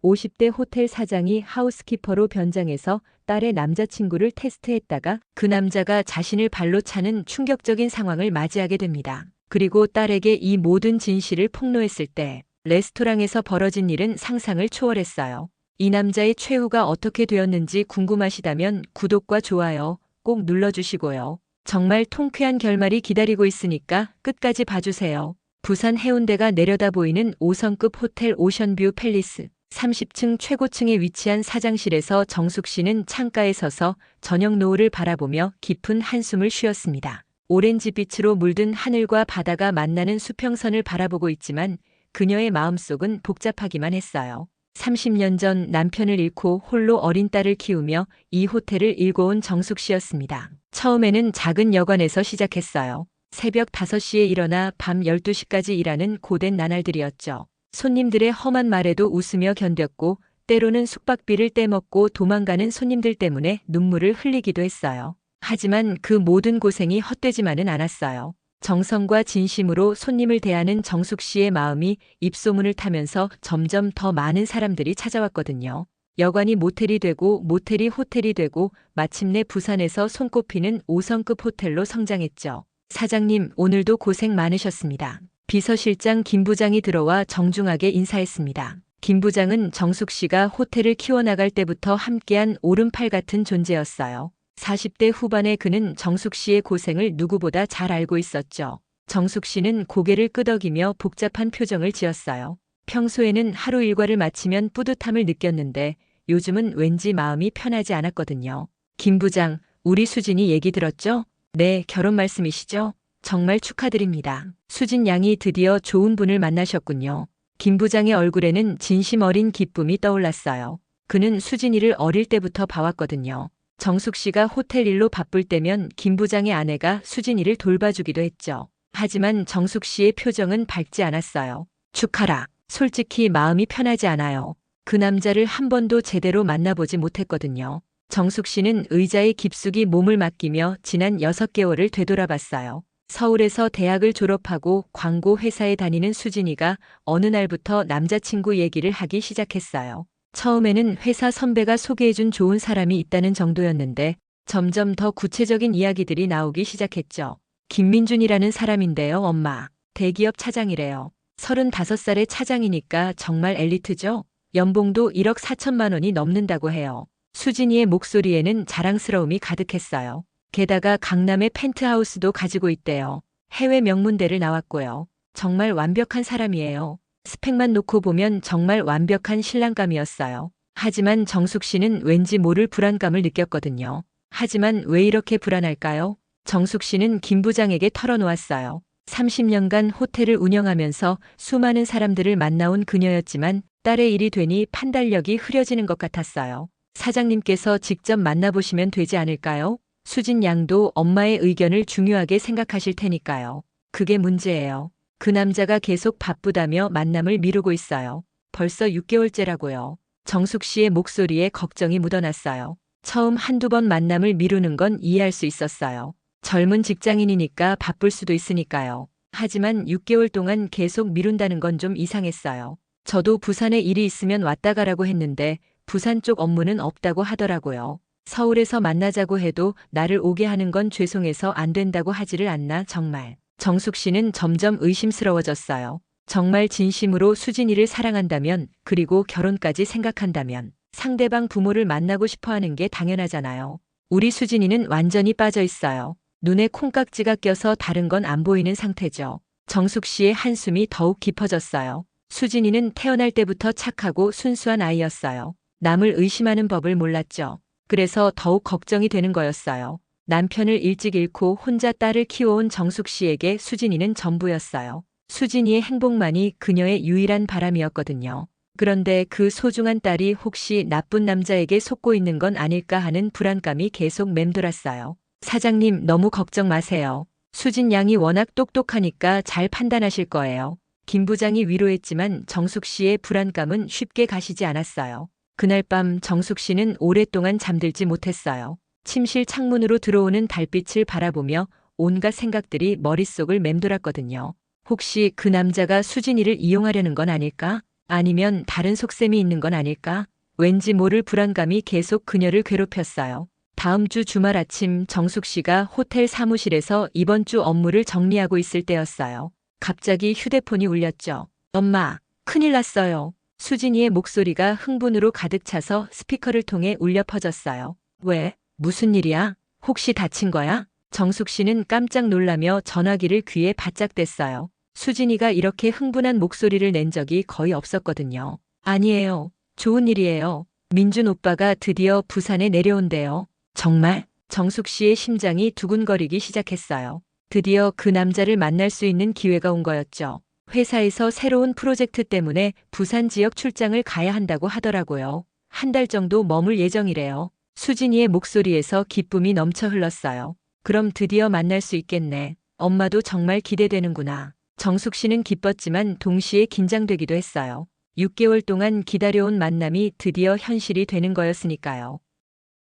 50대 호텔 사장이 하우스키퍼로 변장해서 딸의 남자친구를 테스트했다가 그 남자가 자신을 발로 차는 충격적인 상황을 맞이하게 됩니다. 그리고 딸에게 이 모든 진실을 폭로했을 때 레스토랑에서 벌어진 일은 상상을 초월했어요. 이 남자의 최후가 어떻게 되었는지 궁금하시다면 구독과 좋아요 꼭 눌러주시고요. 정말 통쾌한 결말이 기다리고 있으니까 끝까지 봐주세요. 부산 해운대가 내려다 보이는 5성급 호텔 오션뷰 팰리스 30층 최고층에 위치한 사장실에서 정숙 씨는 창가에 서서 저녁 노을을 바라보며 깊은 한숨을 쉬었습니다. 오렌지빛으로 물든 하늘과 바다가 만나는 수평선을 바라보고 있지만 그녀의 마음속은 복잡하기만 했어요. 30년 전 남편을 잃고 홀로 어린 딸을 키우며 이 호텔을 일궈온 정숙 씨였습니다. 처음에는 작은 여관에서 시작했어요. 새벽 5시에 일어나 밤 12시까지 일하는 고된 나날들이었죠. 손님들의 험한 말에도 웃으며 견뎠고 때로는 숙박비를 떼먹고 도망가는 손님들 때문에 눈물을 흘리기도 했어요. 하지만 그 모든 고생이 헛되지만은 않았어요. 정성과 진심으로 손님을 대하는 정숙 씨의 마음이 입소문을 타면서 점점 더 많은 사람들이 찾아왔거든요. 여관이 모텔이 되고 모텔이 호텔이 되고 마침내 부산에서 손꼽히는 5성급 호텔로 성장했죠. 사장님, 오늘도 고생 많으셨습니다. 비서실장 김 부장이 들어와 정중하게 인사했습니다. 김 부장은 정숙 씨가 호텔을 키워나갈 때부터 함께한 오른팔 같은 존재였어요. 40대 후반의 그는 정숙 씨의 고생을 누구보다 잘 알고 있었죠. 정숙 씨는 고개를 끄덕이며 복잡한 표정을 지었어요. 평소에는 하루 일과를 마치면 뿌듯함을 느꼈는데 요즘은 왠지 마음이 편하지 않았거든요. 김 부장, 우리 수진이 얘기 들었죠? 네, 결혼 말씀이시죠? 정말 축하드립니다. 수진 양이 드디어 좋은 분을 만나셨군요. 김 부장의 얼굴에는 진심 어린 기쁨이 떠올랐어요. 그는 수진이를 어릴 때부터 봐왔거든요. 정숙 씨가 호텔 일로 바쁠 때면 김 부장의 아내가 수진이를 돌봐주기도 했죠. 하지만 정숙 씨의 표정은 밝지 않았어요. 축하라. 솔직히 마음이 편하지 않아요. 그 남자를 한 번도 제대로 만나보지 못했거든요. 정숙 씨는 의자에 깊숙이 몸을 맡기며 지난 6개월을 되돌아봤어요. 서울에서 대학을 졸업하고 광고 회사에 다니는 수진이가 어느 날부터 남자친구 얘기를 하기 시작했어요. 처음에는 회사 선배가 소개해준 좋은 사람이 있다는 정도였는데 점점 더 구체적인 이야기들이 나오기 시작했죠. 김민준이라는 사람인데요, 엄마. 대기업 차장이래요. 35살의 차장이니까 정말 엘리트죠? 연봉도 1억 4천만 원이 넘는다고 해요. 수진이의 목소리에는 자랑스러움이 가득했어요. 게다가 강남의 펜트하우스도 가지고 있대요. 해외 명문대를 나왔고요. 정말 완벽한 사람이에요. 스펙만 놓고 보면 정말 완벽한 신랑감이었어요. 하지만 정숙 씨는 왠지 모를 불안감을 느꼈거든요. 하지만 왜 이렇게 불안할까요? 정숙 씨는 김 부장에게 털어놓았어요. 30년간 호텔을 운영하면서 수많은 사람들을 만나온 그녀였지만 딸의 일이 되니 판단력이 흐려지는 것 같았어요. 사장님께서 직접 만나보시면 되지 않을까요? 수진 양도 엄마의 의견을 중요하게 생각하실 테니까요. 그게 문제예요. 그 남자가 계속 바쁘다며 만남을 미루고 있어요. 벌써 6개월째라고요. 정숙 씨의 목소리에 걱정이 묻어났어요. 처음 한두 번 만남을 미루는 건 이해할 수 있었어요. 젊은 직장인이니까 바쁠 수도 있으니까요. 하지만 6개월 동안 계속 미룬다는 건 좀 이상했어요. 저도 부산에 일이 있으면 왔다 가라고 했는데 부산 쪽 업무는 없다고 하더라고요. 서울에서 만나자고 해도 나를 오게 하는 건 죄송해서 안 된다고 하지를 않나 정말. 정숙 씨는 점점 의심스러워졌어요. 정말 진심으로 수진이를 사랑한다면 그리고 결혼까지 생각한다면 상대방 부모를 만나고 싶어 하는 게 당연하잖아요. 우리 수진이는 완전히 빠져 있어요. 눈에 콩깍지가 껴서 다른 건 안 보이는 상태죠. 정숙 씨의 한숨이 더욱 깊어졌어요. 수진이는 태어날 때부터 착하고 순수한 아이였어요. 남을 의심하는 법을 몰랐죠. 그래서 더욱 걱정이 되는 거였어요. 남편을 일찍 잃고 혼자 딸을 키워온 정숙 씨에게 수진이는 전부였어요. 수진이의 행복만이 그녀의 유일한 바람이었거든요. 그런데 그 소중한 딸이 혹시 나쁜 남자에게 속고 있는 건 아닐까 하는 불안감이 계속 맴돌았어요. 사장님, 너무 걱정 마세요. 수진 양이 워낙 똑똑하니까 잘 판단하실 거예요. 김 부장이 위로했지만 정숙 씨의 불안감은 쉽게 가시지 않았어요. 그날 밤 정숙 씨는 오랫동안 잠들지 못했어요. 침실 창문으로 들어오는 달빛을 바라보며 온갖 생각들이 머릿속을 맴돌았거든요. 혹시 그 남자가 수진이를 이용하려는 건 아닐까? 아니면 다른 속셈이 있는 건 아닐까? 왠지 모를 불안감이 계속 그녀를 괴롭혔어요. 다음 주 주말 아침 정숙 씨가 호텔 사무실에서 이번 주 업무를 정리하고 있을 때였어요. 갑자기 휴대폰이 울렸죠. 엄마, 큰일 났어요. 수진이의 목소리가 흥분으로 가득 차서 스피커를 통해 울려 퍼졌어요. 왜? 무슨 일이야? 혹시 다친 거야? 정숙 씨는 깜짝 놀라며 전화기를 귀에 바짝 댔어요. 수진이가 이렇게 흥분한 목소리를 낸 적이 거의 없었거든요. 아니에요. 좋은 일이에요. 민준 오빠가 드디어 부산에 내려온대요. 정말? 정숙 씨의 심장이 두근거리기 시작했어요. 드디어 그 남자를 만날 수 있는 기회가 온 거였죠. 회사에서 새로운 프로젝트 때문에 부산 지역 출장을 가야 한다고 하더라고요. 한 달 정도 머물 예정이래요. 수진이의 목소리에서 기쁨이 넘쳐 흘렀어요. 그럼 드디어 만날 수 있겠네. 엄마도 정말 기대되는구나. 정숙 씨는 기뻤지만 동시에 긴장되기도 했어요. 6개월 동안 기다려온 만남이 드디어 현실이 되는 거였으니까요.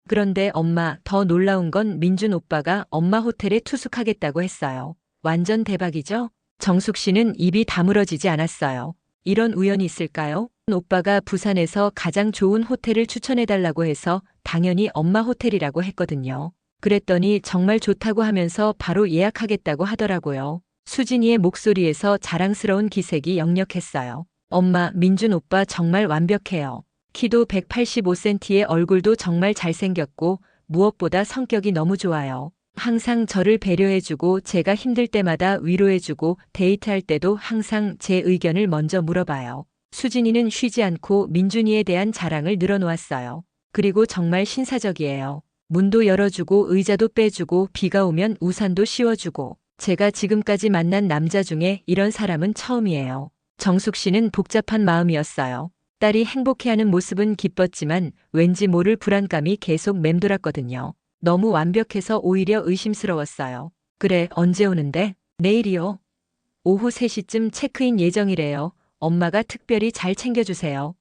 그런데 엄마, 더 놀라운 건 민준 오빠가 엄마 호텔에 투숙하겠다고 했어요. 완전 대박이죠? 정숙 씨는 입이 다물어지지 않았어요. 이런 우연이 있을까요? 오빠가 부산에서 가장 좋은 호텔을 추천해달라고 해서 당연히 엄마 호텔이라고 했거든요. 그랬더니 정말 좋다고 하면서 바로 예약하겠다고 하더라고요. 수진이의 목소리에서 자랑스러운 기색이 역력했어요. 엄마, 민준 오빠 정말 완벽해요. 키도 185cm의 얼굴도 정말 잘생겼고 무엇보다 성격이 너무 좋아요. 항상 저를 배려해주고 제가 힘들 때마다 위로해주고 데이트할 때도 항상 제 의견을 먼저 물어봐요. 수진이는 쉬지 않고 민준이에 대한 자랑을 늘어놓았어요. 그리고 정말 신사적이에요. 문도 열어주고 의자도 빼주고 비가 오면 우산도 씌워주고 제가 지금까지 만난 남자 중에 이런 사람은 처음이에요. 정숙 씨는 복잡한 마음이었어요. 딸이 행복해하는 모습은 기뻤지만 왠지 모를 불안감이 계속 맴돌았거든요. 너무 완벽해서 오히려 의심스러웠어요. 그래, 언제 오는데? 내일이요. 오후 3시쯤 체크인 예정이래요. 엄마가 특별히 잘 챙겨주세요.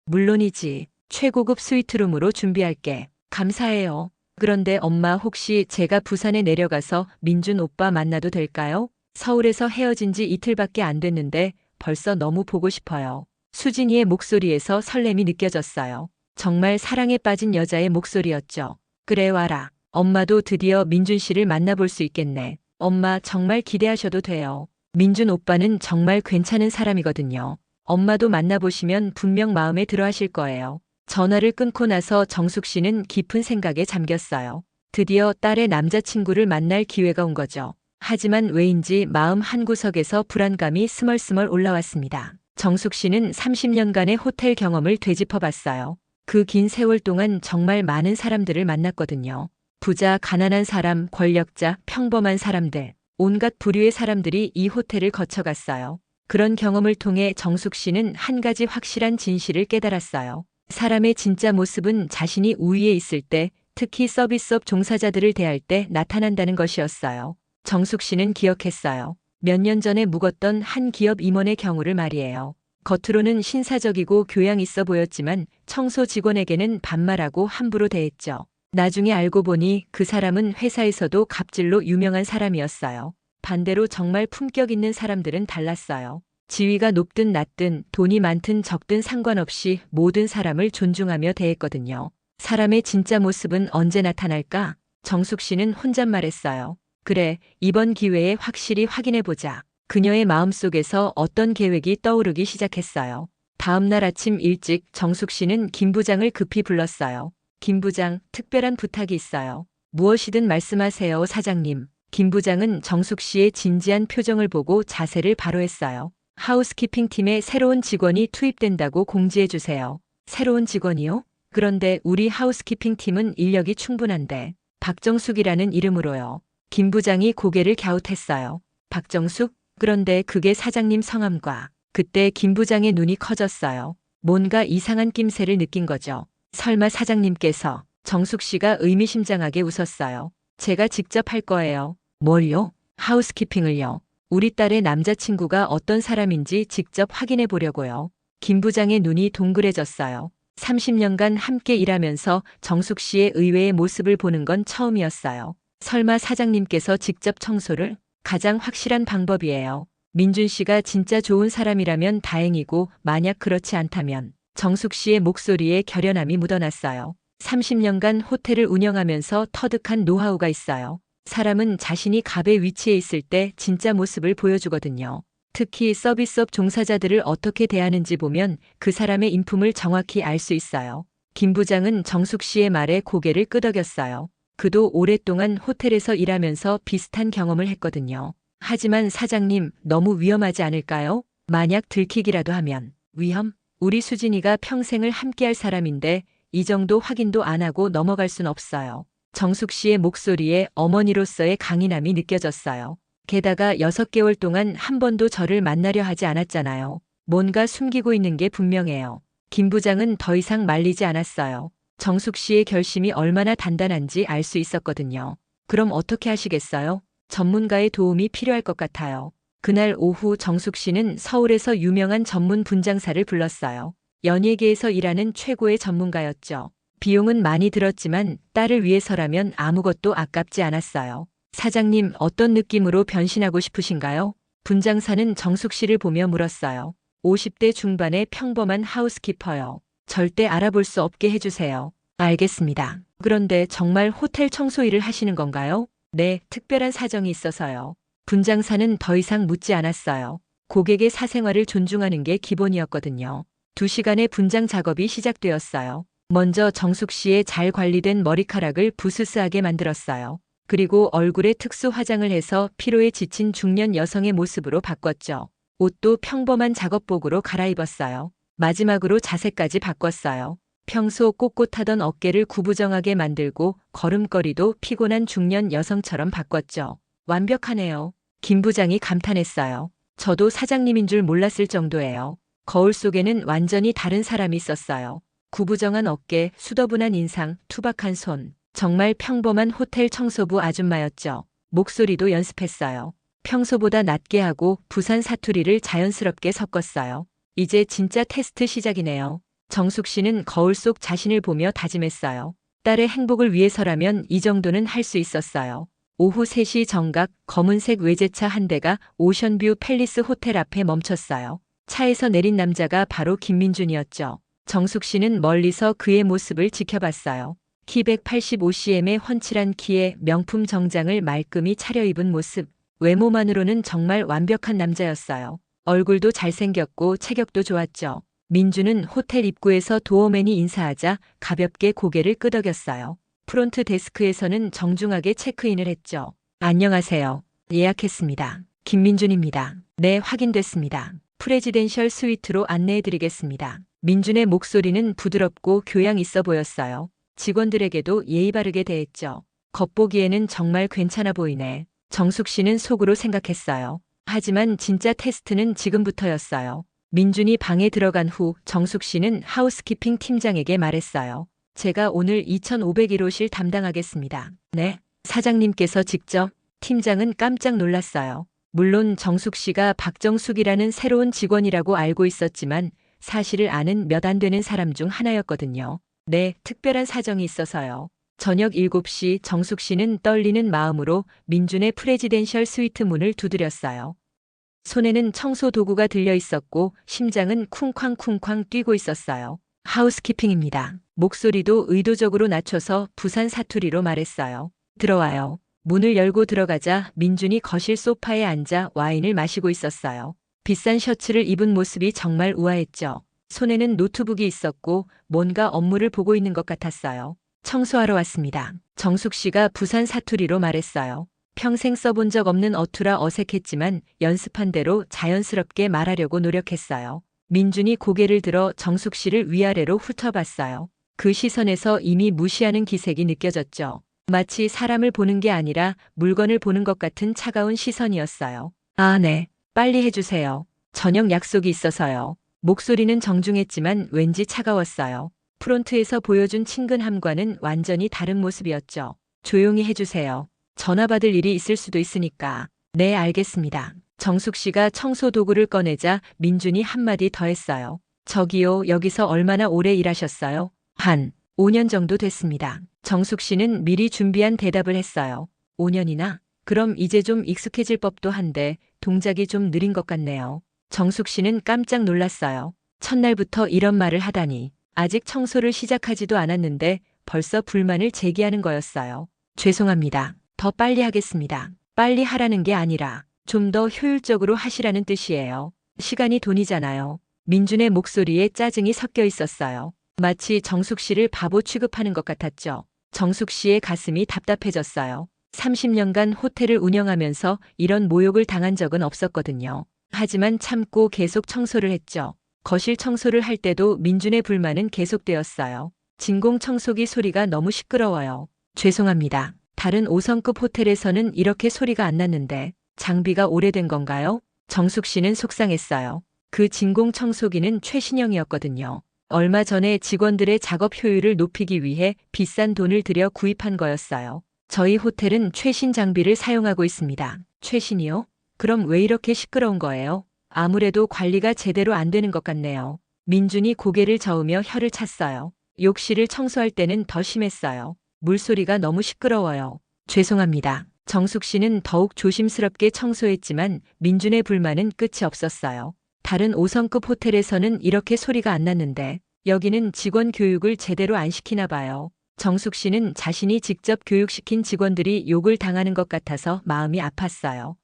물론이지. 최고급 스위트룸으로 준비할게. 감사해요. 그런데 엄마, 혹시 제가 부산에 내려가서 민준 오빠 만나도 될까요? 서울에서 헤어진 지 이틀밖에 안 됐는데 벌써 너무 보고 싶어요. 수진이의 목소리에서 설렘이 느껴졌어요. 정말 사랑에 빠진 여자의 목소리였죠. 그래, 와라. 엄마도 드디어 민준 씨를 만나볼 수 있겠네. 엄마, 정말 기대하셔도 돼요. 민준 오빠는 정말 괜찮은 사람이거든요. 엄마도 만나보시면 분명 마음에 들어 하실 거예요. 전화를 끊고 나서 정숙 씨는 깊은 생각에 잠겼어요. 드디어 딸의 남자친구를 만날 기회가 온 거죠. 하지만 왜인지 마음 한구석에서 불안감이 스멀스멀 올라왔습니다. 정숙 씨는 30년간의 호텔 경험을 되짚어봤어요. 그 긴 세월 동안 정말 많은 사람들을 만났거든요. 부자, 가난한 사람, 권력자, 평범한 사람들, 온갖 부류의 사람들이 이 호텔을 거쳐갔어요. 그런 경험을 통해 정숙 씨는 한 가지 확실한 진실을 깨달았어요. 사람의 진짜 모습은 자신이 우위에 있을 때, 특히 서비스업 종사자들을 대할 때 나타난다는 것이었어요. 정숙 씨는 기억했어요. 몇 년 전에 묵었던 한 기업 임원의 경우를 말이에요. 겉으로는 신사적이고 교양 있어 보였지만 청소 직원에게는 반말하고 함부로 대했죠. 나중에 알고 보니 그 사람은 회사에서도 갑질로 유명한 사람이었어요. 반대로 정말 품격 있는 사람들은 달랐어요. 지위가 높든 낮든 돈이 많든 적든 상관없이 모든 사람을 존중하며 대했거든요. 사람의 진짜 모습은 언제 나타날까? 정숙 씨는 혼잣말했어요. 그래, 이번 기회에 확실히 확인해보자. 그녀의 마음속에서 어떤 계획이 떠오르기 시작했어요. 다음 날 아침 일찍 정숙 씨는 김 부장을 급히 불렀어요. 김 부장, 특별한 부탁이 있어요. 무엇이든 말씀하세요, 사장님. 김 부장은 정숙 씨의 진지한 표정을 보고 자세를 바로 했어요. 하우스키핑 팀에 새로운 직원이 투입된다고 공지해 주세요. 새로운 직원이요? 그런데 우리 하우스키핑 팀은 인력이 충분한데. 박정숙이라는 이름으로요. 김 부장이 고개를 갸웃했어요. 박정숙? 그런데 그게 사장님 성함과. 그때 김 부장의 눈이 커졌어요. 뭔가 이상한 낌새를 느낀 거죠. 설마 사장님께서. 정숙 씨가 의미심장하게 웃었어요. 제가 직접 할 거예요. 뭘요? 하우스키핑을요. 우리 딸의 남자친구가 어떤 사람인지 직접 확인해 보려고요. 김 부장의 눈이 동그래졌어요. 30년간 함께 일하면서 정숙 씨의 의외의 모습을 보는 건 처음이었어요. 설마 사장님께서 직접 청소를? 가장 확실한 방법이에요. 민준 씨가 진짜 좋은 사람이라면 다행이고 만약 그렇지 않다면 정숙 씨의 목소리에 결연함이 묻어났어요. 30년간 호텔을 운영하면서 터득한 노하우가 있어요. 사람은 자신이 갑의 위치에 있을 때 진짜 모습을 보여주거든요. 특히 서비스업 종사자들을 어떻게 대하는지 보면 그 사람의 인품을 정확히 알 수 있어요. 김 부장은 정숙 씨의 말에 고개를 끄덕였어요. 그도 오랫동안 호텔에서 일하면서 비슷한 경험을 했거든요. 하지만 사장님, 너무 위험하지 않을까요? 만약 들키기라도 하면. 위험? 우리 수진이가 평생을 함께할 사람인데 이 정도 확인도 안 하고 넘어갈 순 없어요. 정숙 씨의 목소리에 어머니로서의 강인함이 느껴졌어요. 게다가 6개월 동안 한 번도 저를 만나려 하지 않았잖아요. 뭔가 숨기고 있는 게 분명해요. 김 부장은 더 이상 말리지 않았어요. 정숙 씨의 결심이 얼마나 단단한지 알 수 있었거든요. 그럼 어떻게 하시겠어요? 전문가의 도움이 필요할 것 같아요. 그날 오후 정숙 씨는 서울에서 유명한 전문 분장사를 불렀어요. 연예계에서 일하는 최고의 전문가였죠. 비용은 많이 들었지만 딸을 위해서라면 아무것도 아깝지 않았어요. 사장님, 어떤 느낌으로 변신하고 싶으신가요? 분장사는 정숙 씨를 보며 물었어요. 50대 중반의 평범한 하우스키퍼요. 절대 알아볼 수 없게 해주세요. 알겠습니다. 그런데 정말 호텔 청소 일을 하시는 건가요? 네, 특별한 사정이 있어서요. 분장사는 더 이상 묻지 않았어요. 고객의 사생활을 존중하는 게 기본이었거든요. 2시간의 분장 작업이 시작되었어요. 먼저 정숙 씨의 잘 관리된 머리카락을 부스스하게 만들었어요. 그리고 얼굴에 특수 화장을 해서 피로에 지친 중년 여성의 모습으로 바꿨죠. 옷도 평범한 작업복으로 갈아입었어요. 마지막으로 자세까지 바꿨어요. 평소 꼿꼿하던 어깨를 구부정하게 만들고 걸음걸이도 피곤한 중년 여성처럼 바꿨죠. 완벽하네요. 김 부장이 감탄했어요. 저도 사장님인 줄 몰랐을 정도예요. 거울 속에는 완전히 다른 사람이 있었어요. 구부정한 어깨, 수더분한 인상, 투박한 손. 정말 평범한 호텔 청소부 아줌마였죠. 목소리도 연습했어요. 평소보다 낮게 하고 부산 사투리를 자연스럽게 섞었어요. 이제 진짜 테스트 시작이네요. 정숙 씨는 거울 속 자신을 보며 다짐했어요. 딸의 행복을 위해서라면 이 정도는 할 수 있었어요. 오후 3시 정각 검은색 외제차 한 대가 오션뷰 팰리스 호텔 앞에 멈췄어요. 차에서 내린 남자가 바로 김민준이었죠. 정숙 씨는 멀리서 그의 모습을 지켜봤어요. 키 185cm의 훤칠한 키에 명품 정장을 말끔히 차려입은 모습. 외모만으로는 정말 완벽한 남자였어요. 얼굴도 잘생겼고 체격도 좋았죠. 민주는 호텔 입구에서 도어맨이 인사하자 가볍게 고개를 끄덕였어요. 프론트 데스크에서는 정중하게 체크인을 했죠. 안녕하세요. 예약했습니다. 김민준입니다. 네, 확인됐습니다. 프레지덴셜 스위트로 안내해드리겠습니다. 민준의 목소리는 부드럽고 교양 있어 보였어요. 직원들에게도 예의 바르게 대했죠. 겉보기에는 정말 괜찮아 보이네. 정숙 씨는 속으로 생각했어요. 하지만 진짜 테스트는 지금부터였어요. 민준이 방에 들어간 후 정숙 씨는 하우스키핑 팀장에게 말했어요. 제가 오늘 2501호실 담당하겠습니다. 네, 사장님께서 직접. 팀장은 깜짝 놀랐어요. 물론 정숙 씨가 박정숙이라는 새로운 직원이라고 알고 있었지만 사실을 아는 몇 안 되는 사람 중 하나였거든요. 네, 특별한 사정이 있어서요. 저녁 7시 정숙 씨는 떨리는 마음으로 민준의 프레지덴셜 스위트 문을 두드렸어요. 손에는 청소 도구가 들려 있었고 심장은 쿵쾅쿵쾅 뛰고 있었어요. 하우스키핑입니다. 목소리도 의도적으로 낮춰서 부산 사투리로 말했어요. 들어와요. 문을 열고 들어가자 민준이 거실 소파에 앉아 와인을 마시고 있었어요. 비싼 셔츠를 입은 모습이 정말 우아했죠. 손에는 노트북이 있었고 뭔가 업무를 보고 있는 것 같았어요. 청소하러 왔습니다. 정숙 씨가 부산 사투리로 말했어요. 평생 써본 적 없는 어투라 어색했지만 연습한 대로 자연스럽게 말하려고 노력했어요. 민준이 고개를 들어 정숙 씨를 위아래로 훑어봤어요. 그 시선에서 이미 무시하는 기색이 느껴졌죠. 마치 사람을 보는 게 아니라 물건을 보는 것 같은 차가운 시선이었어요. 아, 네. 빨리 해주세요. 저녁 약속이 있어서요. 목소리는 정중했지만 왠지 차가웠어요. 프론트에서 보여준 친근함과는 완전히 다른 모습이었죠. 조용히 해주세요. 전화 받을 일이 있을 수도 있으니까. 네, 알겠습니다. 정숙 씨가 청소 도구를 꺼내자 민준이 한마디 더 했어요. 저기요, 여기서 얼마나 오래 일하셨어요? 한 5년 정도 됐습니다. 정숙 씨는 미리 준비한 대답을 했어요. 5년이나? 그럼 이제 좀 익숙해질 법도 한데 동작이 좀 느린 것 같네요. 정숙 씨는 깜짝 놀랐어요. 첫날부터 이런 말을 하다니. 아직 청소를 시작하지도 않았는데 벌써 불만을 제기하는 거였어요. 죄송합니다. 더 빨리 하겠습니다. 빨리 하라는 게 아니라 좀 더 효율적으로 하시라는 뜻이에요. 시간이 돈이잖아요. 민준의 목소리에 짜증이 섞여 있었어요. 마치 정숙 씨를 바보 취급하는 것 같았죠. 정숙 씨의 가슴이 답답해졌어요. 30년간 호텔을 운영하면서 이런 모욕을 당한 적은 없었거든요. 하지만 참고 계속 청소를 했죠. 거실 청소를 할 때도 민준의 불만은 계속되었어요. 진공 청소기 소리가 너무 시끄러워요. 죄송합니다. 다른 5성급 호텔에서는 이렇게 소리가 안 났는데 장비가 오래된 건가요? 정숙 씨는 속상했어요. 그 진공 청소기는 최신형이었거든요. 얼마 전에 직원들의 작업 효율을 높이기 위해 비싼 돈을 들여 구입한 거였어요. 저희 호텔은 최신 장비를 사용하고 있습니다. 최신이요? 그럼 왜 이렇게 시끄러운 거예요? 아무래도 관리가 제대로 안 되는 것 같네요. 민준이 고개를 저으며 혀를 찼어요. 욕실을 청소할 때는 더 심했어요. 물소리가 너무 시끄러워요. 죄송합니다. 정숙 씨는 더욱 조심스럽게 청소했지만 민준의 불만은 끝이 없었어요. 다른 5성급 호텔에서는 이렇게 소리가 안 났는데 여기는 직원 교육을 제대로 안 시키나 봐요. 정숙 씨는 자신이 직접 교육시킨 직원들이 욕을 당하는 것 같아서 마음이 아팠어요.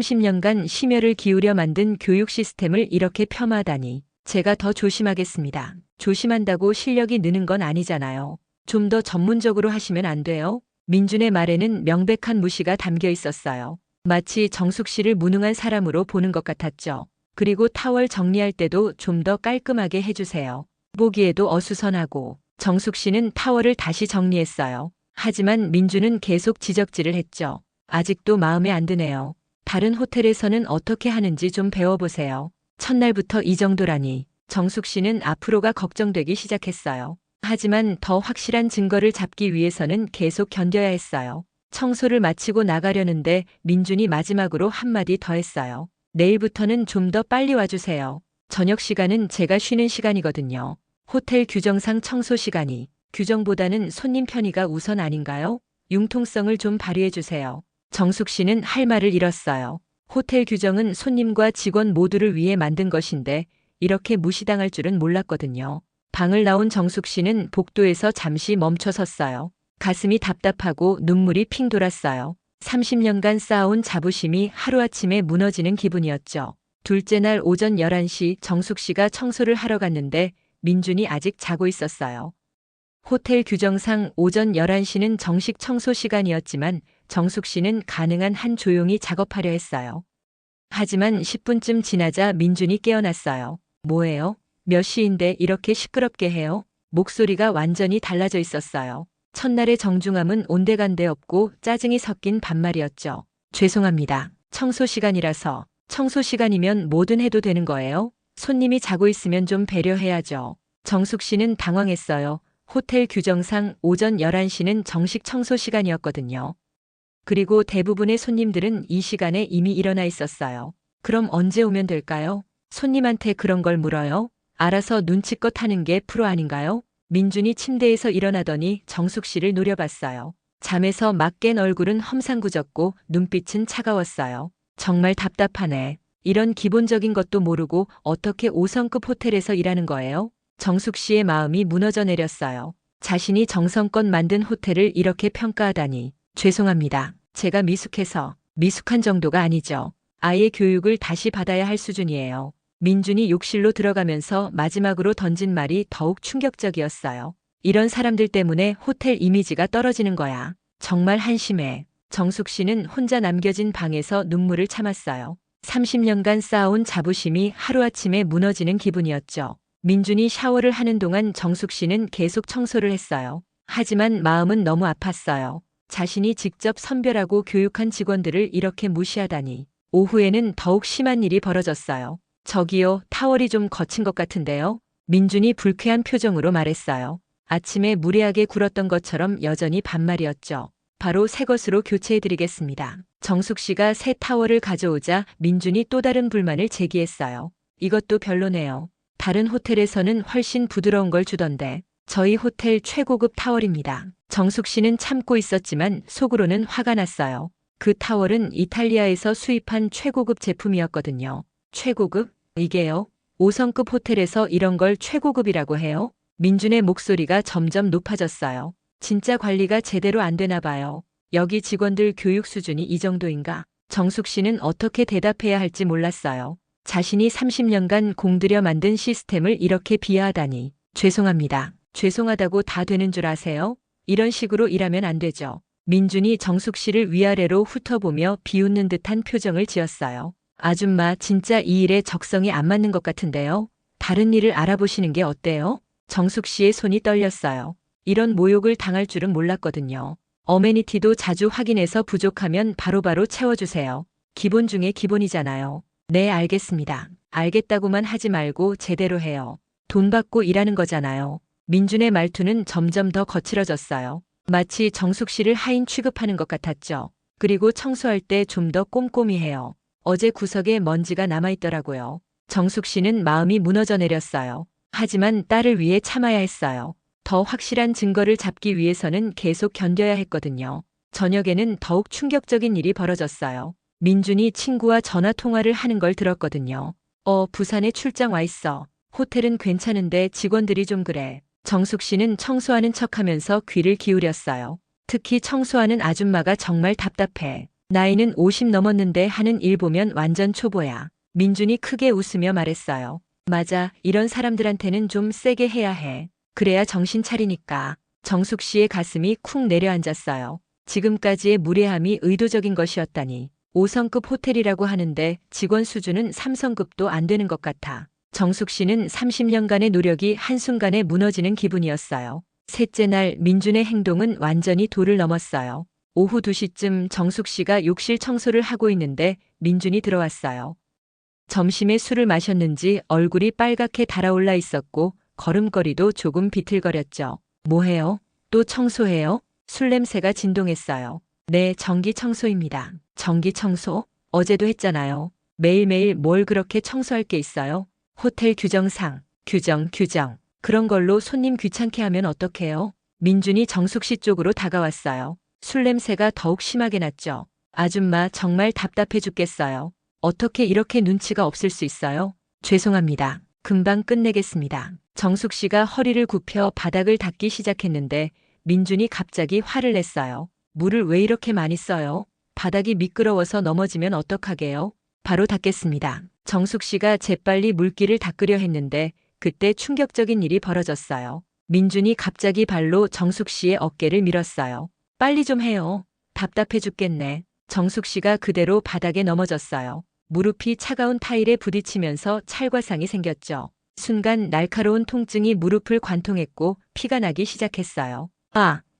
30년간 심혈을 기울여 만든 교육 시스템을 이렇게 폄하하다니. 제가 더 조심하겠습니다. 조심한다고 실력이 느는 건 아니잖아요. 좀 더 전문적으로 하시면 안 돼요? 민준의 말에는 명백한 무시가 담겨 있었어요. 마치 정숙 씨를 무능한 사람으로 보는 것 같았죠. 그리고 타월 정리할 때도 좀 더 깔끔하게 해주세요. 보기에도 어수선하고. 정숙 씨는 타월을 다시 정리했어요. 하지만 민준은 계속 지적질을 했죠. 아직도 마음에 안 드네요. 다른 호텔에서는 어떻게 하는지 좀 배워보세요. 첫날부터 이 정도라니. 정숙 씨는 앞으로가 걱정되기 시작했어요. 하지만 더 확실한 증거를 잡기 위해서는 계속 견뎌야 했어요. 청소를 마치고 나가려는데 민준이 마지막으로 한마디 더 했어요. 내일부터는 좀 더 빨리 와주세요. 저녁 시간은 제가 쉬는 시간이거든요. 호텔 규정상 청소 시간이 규정보다는 손님 편의가 우선 아닌가요? 융통성을 좀 발휘해주세요. 정숙 씨는 할 말을 잃었어요. 호텔 규정은 손님과 직원 모두를 위해 만든 것인데 이렇게 무시당할 줄은 몰랐거든요. 방을 나온 정숙 씨는 복도에서 잠시 멈춰 섰어요. 가슴이 답답하고 눈물이 핑 돌았어요. 30년간 쌓아온 자부심이 하루아침에 무너지는 기분이었죠. 둘째 날 오전 11시 정숙 씨가 청소를 하러 갔는데 민준이 아직 자고 있었어요. 호텔 규정상 오전 11시는 정식 청소 시간이었지만 정숙 씨는 가능한 한 조용히 작업하려 했어요. 하지만 10분쯤 지나자 민준이 깨어났어요. 뭐예요? 몇 시인데 이렇게 시끄럽게 해요? 목소리가 완전히 달라져 있었어요. 첫날의 정중함은 온데간데 없고 짜증이 섞인 반말이었죠. 죄송합니다. 청소 시간이라서. 청소 시간이면 뭐든 해도 되는 거예요? 손님이 자고 있으면 좀 배려해야죠. 정숙 씨는 당황했어요. 호텔 규정상 오전 11시는 정식 청소 시간이었거든요. 그리고 대부분의 손님들은 이 시간에 이미 일어나 있었어요. 그럼 언제 오면 될까요? 손님한테 그런 걸 물어요? 알아서 눈치껏 하는 게 프로 아닌가요? 민준이 침대에서 일어나더니 정숙 씨를 노려봤어요. 잠에서 막 깬 얼굴은 험상궂었고 눈빛은 차가웠어요. 정말 답답하네. 이런 기본적인 것도 모르고 어떻게 5성급 호텔에서 일하는 거예요? 정숙 씨의 마음이 무너져 내렸어요. 자신이 정성껏 만든 호텔을 이렇게 평가하다니. 죄송합니다. 제가 미숙해서. 미숙한 정도가 아니죠. 아이의 교육을 다시 받아야 할 수준이에요. 민준이 욕실로 들어가면서 마지막으로 던진 말이 더욱 충격적이었어요. 이런 사람들 때문에 호텔 이미지가 떨어지는 거야. 정말 한심해. 정숙 씨는 혼자 남겨진 방에서 눈물을 참았어요. 30년간 쌓아온 자부심이 하루아침에 무너지는 기분이었죠. 민준이 샤워를 하는 동안 정숙 씨는 계속 청소를 했어요. 하지만 마음은 너무 아팠어요. 자신이 직접 선별하고 교육한 직원들을 이렇게 무시하다니. 오후에는 더욱 심한 일이 벌어졌어요. 저기요, 타월이 좀 거친 것 같은데요? 민준이 불쾌한 표정으로 말했어요. 아침에 무례하게 굴었던 것처럼 여전히 반말이었죠. 바로 새 것으로 교체해드리겠습니다. 정숙 씨가 새 타월을 가져오자 민준이 또 다른 불만을 제기했어요. 이것도 별로네요. 다른 호텔에서는 훨씬 부드러운 걸 주던데. 저희 호텔 최고급 타월입니다. 정숙 씨는 참고 있었지만 속으로는 화가 났어요. 그 타월은 이탈리아에서 수입한 최고급 제품이었거든요. 최고급? 이게요? 5성급 호텔에서 이런 걸 최고급이라고 해요? 민준의 목소리가 점점 높아졌어요. 진짜 관리가 제대로 안 되나 봐요. 여기 직원들 교육 수준이 이 정도인가? 정숙 씨는 어떻게 대답해야 할지 몰랐어요. 자신이 30년간 공들여 만든 시스템을 이렇게 비하하다니. 죄송합니다. 죄송하다고 다 되는 줄 아세요? 이런 식으로 일하면 안 되죠. 민준이 정숙 씨를 위아래로 훑어보며 비웃는 듯한 표정을 지었어요. 아줌마, 진짜 이 일에 적성이 안 맞는 것 같은데요. 다른 일을 알아보시는 게 어때요? 정숙 씨의 손이 떨렸어요. 이런 모욕을 당할 줄은 몰랐거든요. 어메니티도 자주 확인해서 부족하면 바로바로 채워주세요. 기본 중에 기본이잖아요. 네, 알겠습니다. 알겠다고만 하지 말고 제대로 해요. 돈 받고 일하는 거잖아요. 민준의 말투는 점점 더 거칠어졌어요. 마치 정숙 씨를 하인 취급하는 것 같았죠. 그리고 청소할 때 좀 더 꼼꼼히 해요. 어제 구석에 먼지가 남아있더라고요. 정숙 씨는 마음이 무너져 내렸어요. 하지만 딸을 위해 참아야 했어요. 더 확실한 증거를 잡기 위해서는 계속 견뎌야 했거든요. 저녁에는 더욱 충격적인 일이 벌어졌어요. 민준이 친구와 전화 통화를 하는 걸 들었거든요. 부산에 출장 와 있어. 호텔은 괜찮은데 직원들이 좀 그래. 정숙 씨는 청소하는 척하면서 귀를 기울였어요. 특히 청소하는 아줌마가 정말 답답해. 나이는 50 넘었는데 하는 일 보면 완전 초보야. 민준이 크게 웃으며 말했어요. 맞아, 이런 사람들한테는 좀 세게 해야 해. 그래야 정신 차리니까. 정숙 씨의 가슴이 쿵 내려앉았어요. 지금까지의 무례함이 의도적인 것이었다니. 5성급 호텔이라고 하는데 직원 수준은 3성급도 안 되는 것 같아. 정숙 씨는 30년간의 노력이 한순간에 무너지는 기분이었어요. 셋째 날 민준의 행동은 완전히 도를 넘었어요. 오후 2시쯤 정숙 씨가 욕실 청소를 하고 있는데 민준이 들어왔어요. 점심에 술을 마셨는지 얼굴이 빨갛게 달아올라 있었고 걸음걸이도 조금 비틀거렸죠. 뭐해요? 또 청소해요? 술 냄새가 진동했어요. 네, 전기 청소입니다. 전기 청소? 어제도 했잖아요. 매일매일 뭘 그렇게 청소할 게 있어요? 호텔 규정상, 규정. 그런 걸로 손님 귀찮게 하면 어떡해요? 민준이 정숙 씨 쪽으로 다가왔어요. 술 냄새가 더욱 심하게 났죠. 아줌마, 정말 답답해 죽겠어요. 어떻게 이렇게 눈치가 없을 수 있어요? 죄송합니다. 금방 끝내겠습니다. 정숙 씨가 허리를 굽혀 바닥을 닦기 시작했는데 민준이 갑자기 화를 냈어요. 물을 왜 이렇게 많이 써요? 바닥이 미끄러워서 넘어지면 어떡하게요? 바로 닦겠습니다. 정숙 씨가 재빨리 물기를 닦으려 했는데 그때 충격적인 일이 벌어졌어요. 민준이 갑자기 발로 정숙 씨의 어깨를 밀었어요. 빨리 좀 해요. 답답해 죽겠네. 정숙 씨가 그대로 바닥에 넘어졌어요. 무릎이 차가운 타일에 부딪히면서 찰과상이 생겼죠. 순간 날카로운 통증이 무릎을 관통했고 피가 나기 시작했어요.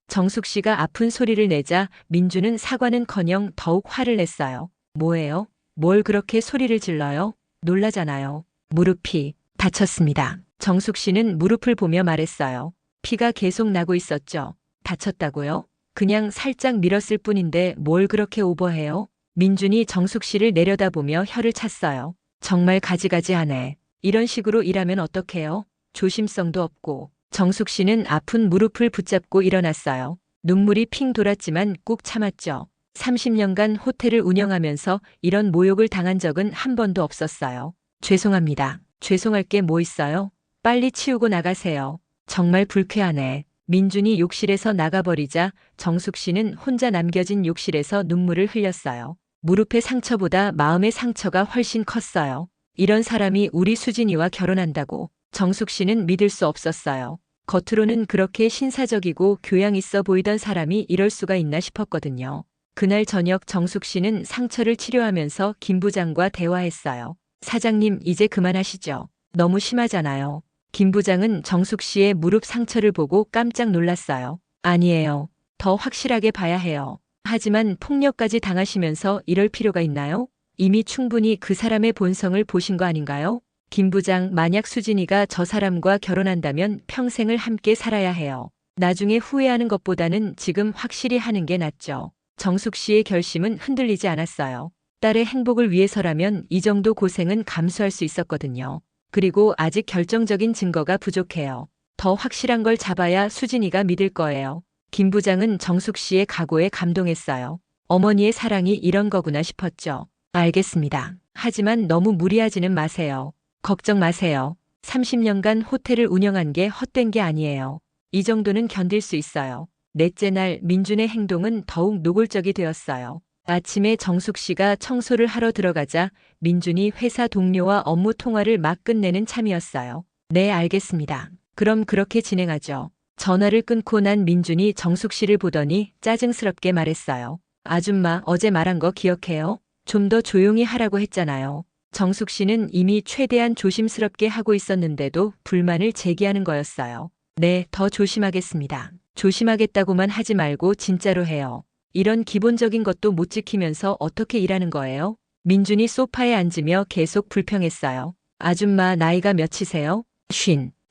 정숙 씨가 아픈 소리를 내자 민준은 사과는커녕 더욱 화를 냈어요. 뭐예요? 뭘 그렇게 소리를 질러요? 놀라잖아요. 무릎이 다쳤습니다. 정숙 씨는 무릎을 보며 말했어요. 피가 계속 나고 있었죠. 다쳤다고요? 그냥 살짝 밀었을 뿐인데 뭘 그렇게 오버해요? 민준이 정숙 씨를 내려다보며 혀를 찼어요. 정말 가지가지하네. 이런 식으로 일하면 어떡해요? 조심성도 없고. 정숙 씨는 아픈 무릎을 붙잡고 일어났어요. 눈물이 핑 돌았지만 꾹 참았죠. 30년간 호텔을 운영하면서 이런 모욕을 당한 적은 한 번도 없었어요. 죄송합니다. 죄송할 게 뭐 있어요? 빨리 치우고 나가세요. 정말 불쾌하네. 민준이 욕실에서 나가버리자 정숙 씨는 혼자 남겨진 욕실에서 눈물을 흘렸어요. 무릎의 상처보다 마음의 상처가 훨씬 컸어요. 이런 사람이 우리 수진이와 결혼한다고. 정숙 씨는 믿을 수 없었어요. 겉으로는 그렇게 신사적이고 교양 있어 보이던 사람이 이럴 수가 있나 싶었거든요. 그날 저녁 정숙 씨는 상처를 치료하면서 김 부장과 대화했어요. 사장님, 이제 그만하시죠. 너무 심하잖아요. 김 부장은 정숙 씨의 무릎 상처를 보고 깜짝 놀랐어요. 아니에요. 더 확실하게 봐야 해요. 하지만 폭력까지 당하시면서 이럴 필요가 있나요? 이미 충분히 그 사람의 본성을 보신 거 아닌가요? 김 부장, 만약 수진이가 저 사람과 결혼한다면 평생을 함께 살아야 해요. 나중에 후회하는 것보다는 지금 확실히 하는 게 낫죠. 정숙 씨의 결심은 흔들리지 않았어요. 딸의 행복을 위해서라면 이 정도 고생은 감수할 수 있었거든요. 그리고 아직 결정적인 증거가 부족해요. 더 확실한 걸 잡아야 수진이가 믿을 거예요. 김 부장은 정숙 씨의 각오에 감동했어요. 어머니의 사랑이 이런 거구나 싶었죠. 알겠습니다. 하지만 너무 무리하지는 마세요. 걱정 마세요. 30년간 호텔을 운영한 게 헛된 게 아니에요. 이 정도는 견딜 수 있어요. 넷째 날 민준의 행동은 더욱 노골적이 되었어요. 아침에 정숙 씨가 청소를 하러 들어가자 민준이 회사 동료와 업무 통화를 막 끝내는 참이었어요. 네, 알겠습니다. 그럼 그렇게 진행하죠. 전화를 끊고 난 민준이 정숙 씨를 보더니 짜증스럽게 말했어요. 아줌마, 어제 말한 거 기억해요? 좀 더 조용히 하라고 했잖아요. 정숙 씨는 이미 최대한 조심스럽게 하고 있었는데도 불만을 제기하는 거였어요. 네, 더 조심하겠습니다. 조심하겠다고만 하지 말고 진짜로 해요. 이런 기본적인 것도 못 지키면서 어떻게 일하는 거예요? 민준이 소파에 앉으며 계속 불평했어요. 아줌마, 나이가 몇이세요?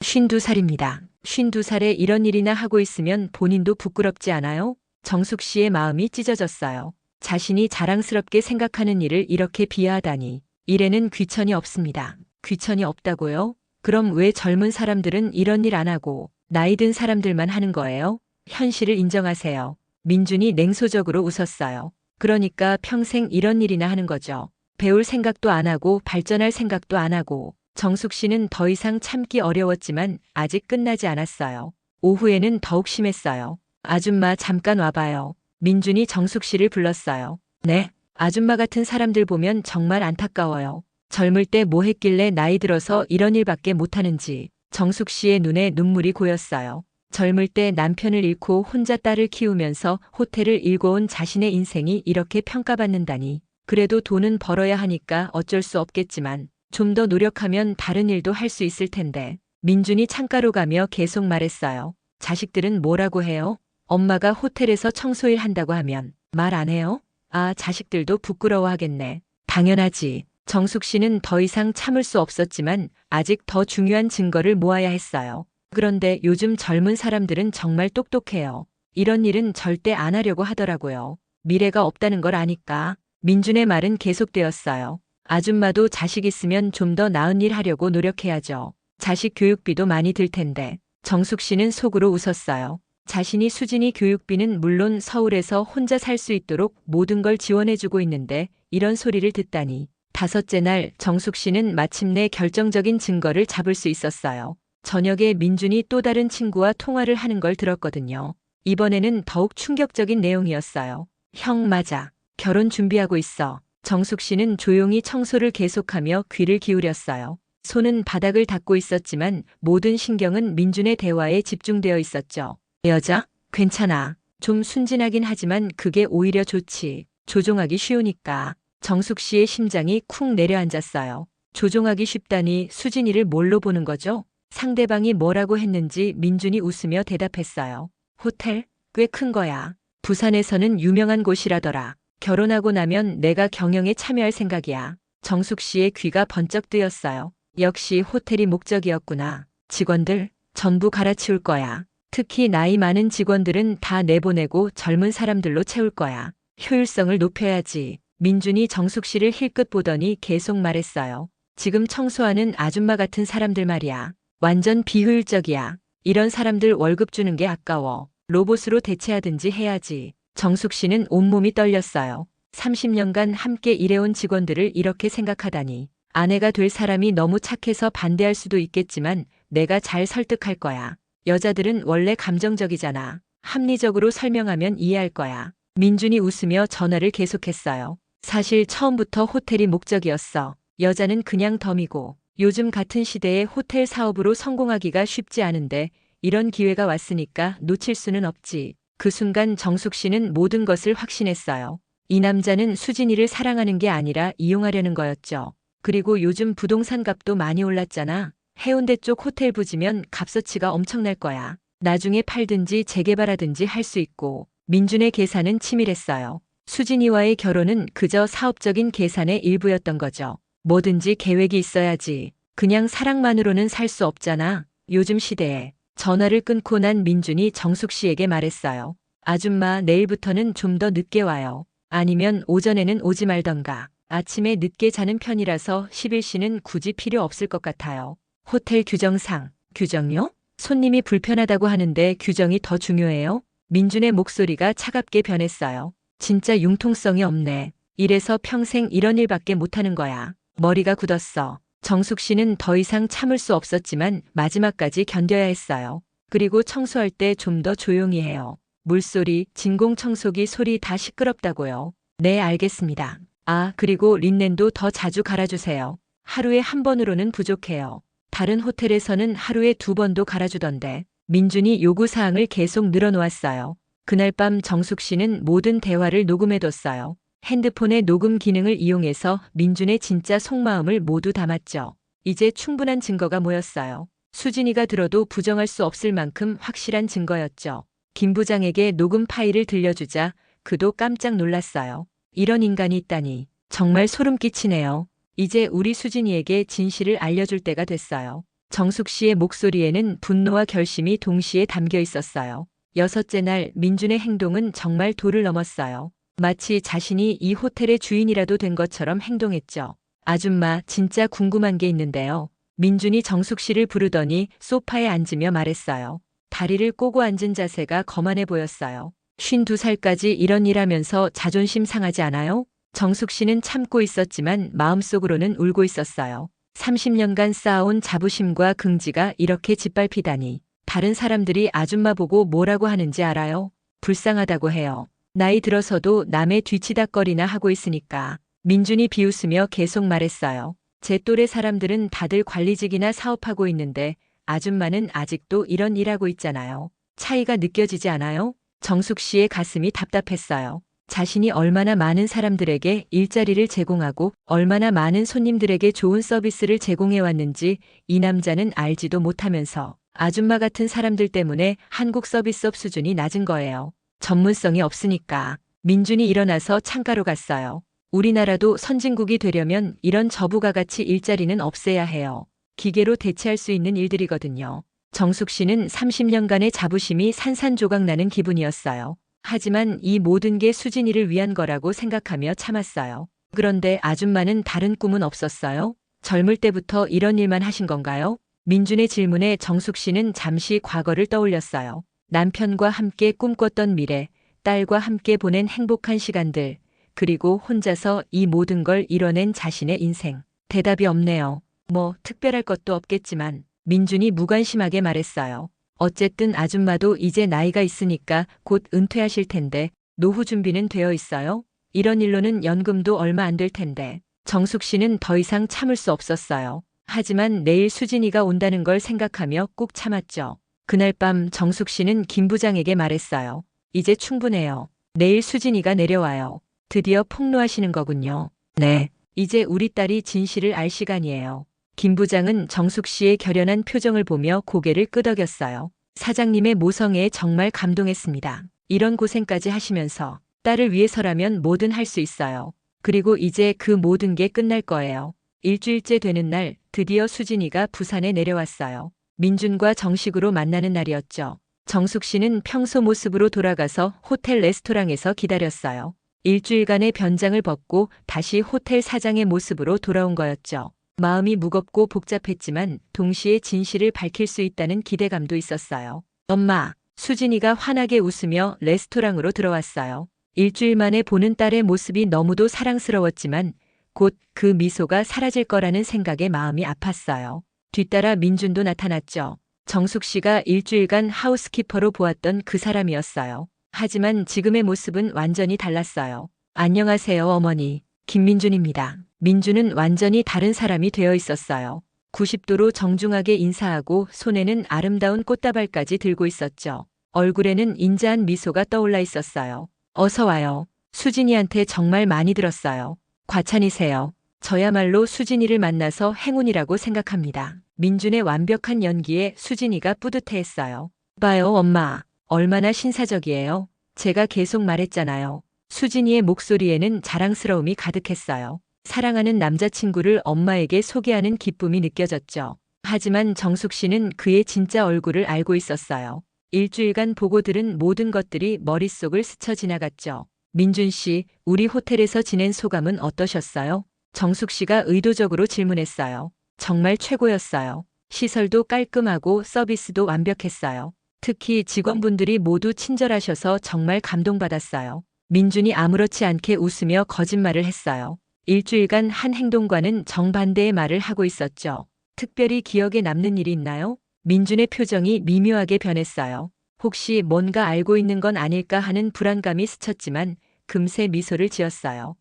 52살입니다. 52살에 이런 일이나 하고 있으면 본인도 부끄럽지 않아요? 정숙 씨의 마음이 찢어졌어요. 자신이 자랑스럽게 생각하는 일을 이렇게 비하하다니. 일에는 귀천이 없습니다. 귀천이 없다고요? 그럼 왜 젊은 사람들은 이런 일 안 하고 나이 든 사람들만 하는 거예요? 현실을 인정하세요. 민준이 냉소적으로 웃었어요. 그러니까 평생 이런 일이나 하는 거죠. 배울 생각도 안 하고 발전할 생각도 안 하고. 정숙 씨는 더 이상 참기 어려웠지만 아직 끝나지 않았어요. 오후에는 더욱 심했어요. 아줌마, 잠깐 와봐요. 민준이 정숙 씨를 불렀어요. 네. 아줌마 같은 사람들 보면 정말 안타까워요. 젊을 때 뭐 했길래 나이 들어서 이런 일밖에 못하는지. 정숙 씨의 눈에 눈물이 고였어요. 젊을 때 남편을 잃고 혼자 딸을 키우면서 호텔을 일궈온 자신의 인생이 이렇게 평가받는다니. 그래도 돈은 벌어야 하니까 어쩔 수 없겠지만 좀 더 노력하면 다른 일도 할 수 있을 텐데. 민준이 창가로 가며 계속 말했어요. 자식들은 뭐라고 해요? 엄마가 호텔에서 청소일 한다고 하면 말 안 해요? 아, 자식들도 부끄러워하겠네. 당연하지. 정숙 씨는 더 이상 참을 수 없었지만 아직 더 중요한 증거를 모아야 했어요. 그런데 요즘 젊은 사람들은 정말 똑똑해요. 이런 일은 절대 안 하려고 하더라고요. 미래가 없다는 걸 아니까. 민준의 말은 계속되었어요. 아줌마도 자식 있으면 좀 더 나은 일 하려고 노력해야죠. 자식 교육비도 많이 들 텐데. 정숙 씨는 속으로 웃었어요. 자신이 수진이 교육비는 물론 서울에서 혼자 살 수 있도록 모든 걸 지원해주고 있는데 이런 소리를 듣다니. 다섯째 날 정숙 씨는 마침내 결정적인 증거를 잡을 수 있었어요. 저녁에 민준이 또 다른 친구와 통화를 하는 걸 들었거든요. 이번에는 더욱 충격적인 내용이었어요. 형, 맞아. 결혼 준비하고 있어. 정숙 씨는 조용히 청소를 계속하며 귀를 기울였어요. 손은 바닥을 닦고 있었지만 모든 신경은 민준의 대화에 집중되어 있었죠. 여자? 괜찮아. 좀 순진하긴 하지만 그게 오히려 좋지. 조종하기 쉬우니까. 정숙 씨의 심장이 쿵 내려앉았어요. 조종하기 쉽다니 수진이를 뭘로 보는 거죠? 상대방이 뭐라고 했는지 민준이 웃으며 대답했어요. 호텔? 꽤 큰 거야. 부산에서는 유명한 곳이라더라. 결혼하고 나면 내가 경영에 참여할 생각이야. 정숙 씨의 귀가 번쩍 뜨였어요. 역시 호텔이 목적이었구나. 직원들 전부 갈아치울 거야. 특히 나이 많은 직원들은 다 내보내고 젊은 사람들로 채울 거야. 효율성을 높여야지. 민준이 정숙 씨를 힐끗 보더니 계속 말했어요. 지금 청소하는 아줌마 같은 사람들 말이야. 완전 비효율적이야. 이런 사람들 월급 주는 게 아까워. 로봇으로 대체하든지 해야지. 정숙 씨는 온몸이 떨렸어요. 30년간 함께 일해온 직원들을 이렇게 생각하다니. 아내가 될 사람이 너무 착해서 반대할 수도 있겠지만 내가 잘 설득할 거야. 여자들은 원래 감정적이잖아. 합리적으로 설명하면 이해할 거야. 민준이 웃으며 전화를 계속했어요. 사실 처음부터 호텔이 목적이었어. 여자는 그냥 덤이고. 요즘 같은 시대에 호텔 사업으로 성공하기가 쉽지 않은데 이런 기회가 왔으니까 놓칠 수는 없지. 그 순간 정숙 씨는 모든 것을 확신했어요. 이 남자는 수진이를 사랑하는 게 아니라 이용하려는 거였죠. 그리고 요즘 부동산 값도 많이 올랐잖아. 해운대 쪽 호텔 부지면 값어치가 엄청날 거야. 나중에 팔든지 재개발하든지 할 수 있고. 민준의 계산은 치밀했어요. 수진이와의 결혼은 그저 사업적인 계산의 일부였던 거죠. 뭐든지 계획이 있어야지. 그냥 사랑만으로는 살 수 없잖아. 요즘 시대에. 전화를 끊고 난 민준이 정숙 씨에게 말했어요. 아줌마, 내일부터는 좀 더 늦게 와요. 아니면 오전에는 오지 말던가. 아침에 늦게 자는 편이라서 10일씨는 굳이 필요 없을 것 같아요. 호텔 규정상. 규정요? 손님이 불편하다고 하는데 규정이 더 중요해요? 민준의 목소리가 차갑게 변했어요. 진짜 융통성이 없네. 이래서 평생 이런 일밖에 못하는 거야. 머리가 굳었어. 정숙 씨는 더 이상 참을 수 없었지만 마지막까지 견뎌야 했어요. 그리고 청소할 때 좀 더 조용히 해요. 물소리, 진공청소기 소리 다 시끄럽다고요. 네, 알겠습니다. 아, 그리고 린넨도 더 자주 갈아주세요. 하루에 한 번으로는 부족해요. 다른 호텔에서는 하루에 2번도 갈아주던데. 민준이 요구사항을 계속 늘어놓았어요. 그날 밤 정숙 씨는 모든 대화를 녹음해뒀어요. 핸드폰의 녹음 기능을 이용해서 민준의 진짜 속마음을 모두 담았죠. 이제 충분한 증거가 모였어요. 수진이가 들어도 부정할 수 없을 만큼 확실한 증거였죠. 김 부장에게 녹음 파일을 들려주자 그도 깜짝 놀랐어요. 이런 인간이 있다니 정말 소름 끼치네요. 이제 우리 수진이에게 진실을 알려줄 때가 됐어요. 정숙 씨의 목소리에는 분노와 결심이 동시에 담겨 있었어요. 6째 날 민준의 행동은 정말 도를 넘었어요. 마치 자신이 이 호텔의 주인이라도 된 것처럼 행동했죠. 아줌마, 진짜 궁금한 게 있는데요. 민준이 정숙 씨를 부르더니 소파에 앉으며 말했어요. 다리를 꼬고 앉은 자세가 거만해 보였어요. 52살까지 이런 일 하면서 자존심 상하지 않아요? 정숙 씨는 참고 있었지만 마음속으로는 울고 있었어요. 30년간 쌓아온 자부심과 긍지가 이렇게 짓밟히다니. 다른 사람들이 아줌마 보고 뭐라고 하는지 알아요? 불쌍하다고 해요. 나이 들어서도 남의 뒤치다꺼리나 하고 있으니까. 민준이 비웃으며 계속 말했어요. 제 또래 사람들은 다들 관리직이나 사업하고 있는데 아줌마는 아직도 이런 일하고 있잖아요. 차이가 느껴지지 않아요? 정숙 씨의 가슴이 답답했어요. 자신이 얼마나 많은 사람들에게 일자리를 제공하고 얼마나 많은 손님들에게 좋은 서비스를 제공해왔는지 이 남자는 알지도 못하면서 아줌마 같은 사람들 때문에 한국 서비스업 수준이 낮은 거예요. 전문성이 없으니까. 민준이 일어나서 창가로 갔어요. 우리나라도 선진국이 되려면 이런 저부가 가치 일자리는 없애야 해요. 기계로 대체할 수 있는 일들이거든요. 정숙 씨는 30년간의 자부심이 산산조각 나는 기분이었어요. 하지만 이 모든 게 수진이를 위한 거라고 생각하며 참았어요. 그런데 아줌마는 다른 꿈은 없었어요? 젊을 때부터 이런 일만 하신 건가요? 민준의 질문에 정숙 씨는 잠시 과거를 떠올렸어요. 남편과 함께 꿈꿨던 미래, 딸과 함께 보낸 행복한 시간들, 그리고 혼자서 이 모든 걸 이뤄낸 자신의 인생. 대답이 없네요. 뭐 특별할 것도 없겠지만 민준이 무관심하게 말했어요. 어쨌든 아줌마도 이제 나이가 있으니까 곧 은퇴하실 텐데 노후 준비는 되어 있어요? 이런 일로는 연금도 얼마 안 될 텐데. 정숙 씨는 더 이상 참을 수 없었어요. 하지만 내일 수진이가 온다는 걸 생각하며 꾹 참았죠. 그날 밤 정숙 씨는 김 부장에게 말했어요. 이제 충분해요. 내일 수진이가 내려와요. 드디어 폭로하시는 거군요. 네. 이제 우리 딸이 진실을 알 시간이에요. 김 부장은 정숙 씨의 결연한 표정을 보며 고개를 끄덕였어요. 사장님의 모성애에 정말 감동했습니다. 이런 고생까지 하시면서 딸을 위해서라면 뭐든 할 수 있어요. 그리고 이제 그 모든 게 끝날 거예요. 일주일째 되는 날 드디어 수진이가 부산에 내려왔어요. 민준과 정식으로 만나는 날이었죠. 정숙 씨는 평소 모습으로 돌아가서 호텔 레스토랑에서 기다렸어요. 일주일간의 변장을 벗고 다시 호텔 사장의 모습으로 돌아온 거였죠. 마음이 무겁고 복잡했지만 동시에 진실을 밝힐 수 있다는 기대감도 있었어요. 엄마, 수진이가 환하게 웃으며 레스토랑으로 들어왔어요. 일주일 만에 보는 딸의 모습이 너무도 사랑스러웠지만 곧 그 미소가 사라질 거라는 생각에 마음이 아팠어요. 뒤따라 민준도 나타났죠. 정숙 씨가 일주일간 하우스키퍼로 보았던 그 사람이었어요. 하지만 지금의 모습은 완전히 달랐어요. 안녕하세요, 어머니. 김민준입니다. 민준은 완전히 다른 사람이 되어 있었어요. 90도로 정중하게 인사하고 손에는 아름다운 꽃다발까지 들고 있었죠. 얼굴에는 인자한 미소가 떠올라 있었어요. 어서 와요. 수진이한테 정말 많이 들었어요. 과찬이세요. 저야말로 수진이를 만나서 행운이라고 생각합니다. 민준의 완벽한 연기에 수진이가 뿌듯해했어요. 봐요, 엄마. 얼마나 신사적이에요. 제가 계속 말했잖아요. 수진이의 목소리에는 자랑스러움이 가득했어요. 사랑하는 남자친구를 엄마에게 소개하는 기쁨이 느껴졌죠. 하지만 정숙 씨는 그의 진짜 얼굴을 알고 있었어요. 일주일간 보고 들은 모든 것들이 머릿속을 스쳐 지나갔죠. 민준 씨, 우리 호텔에서 지낸 소감은 어떠셨어요? 정숙 씨가 의도적으로 질문했어요. 정말 최고였어요. 시설도 깔끔하고 서비스도 완벽했어요. 특히 직원분들이 모두 친절하셔서 정말 감동받았어요. 민준이 아무렇지 않게 웃으며 거짓말을 했어요. 일주일간 한 행동과는 정반대의 말을 하고 있었죠. 특별히 기억에 남는 일이 있나요? 민준의 표정이 미묘하게 변했어요. 혹시 뭔가 알고 있는 건 아닐까 하는 불안감이 스쳤지만 금세 미소를 지었어요.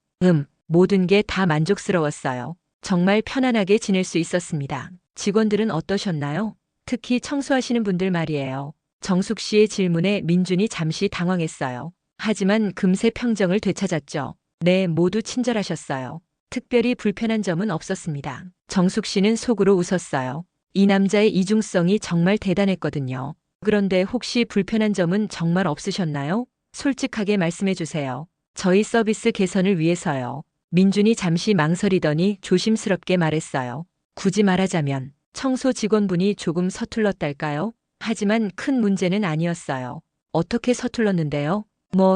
모든 게 다 만족스러웠어요. 정말 편안하게 지낼 수 있었습니다. 직원들은 어떠셨나요? 특히 청소하시는 분들 말이에요. 정숙 씨의 질문에 민준이 잠시 당황했어요. 하지만 금세 평정을 되찾았죠. 네, 모두 친절하셨어요. 특별히 불편한 점은 없었습니다. 정숙 씨는 속으로 웃었어요. 이 남자의 이중성이 정말 대단했거든요. 그런데 혹시 불편한 점은 정말 없으셨나요? 솔직하게 말씀해 주세요. 저희 서비스 개선을 위해서요. 민준이 잠시 망설이더니 조심스럽게 말했어요. 굳이 말하자면 청소 직원분이 조금 서툴렀달까요? 하지만 큰 문제는 아니었어요. 어떻게 서툴렀는데요?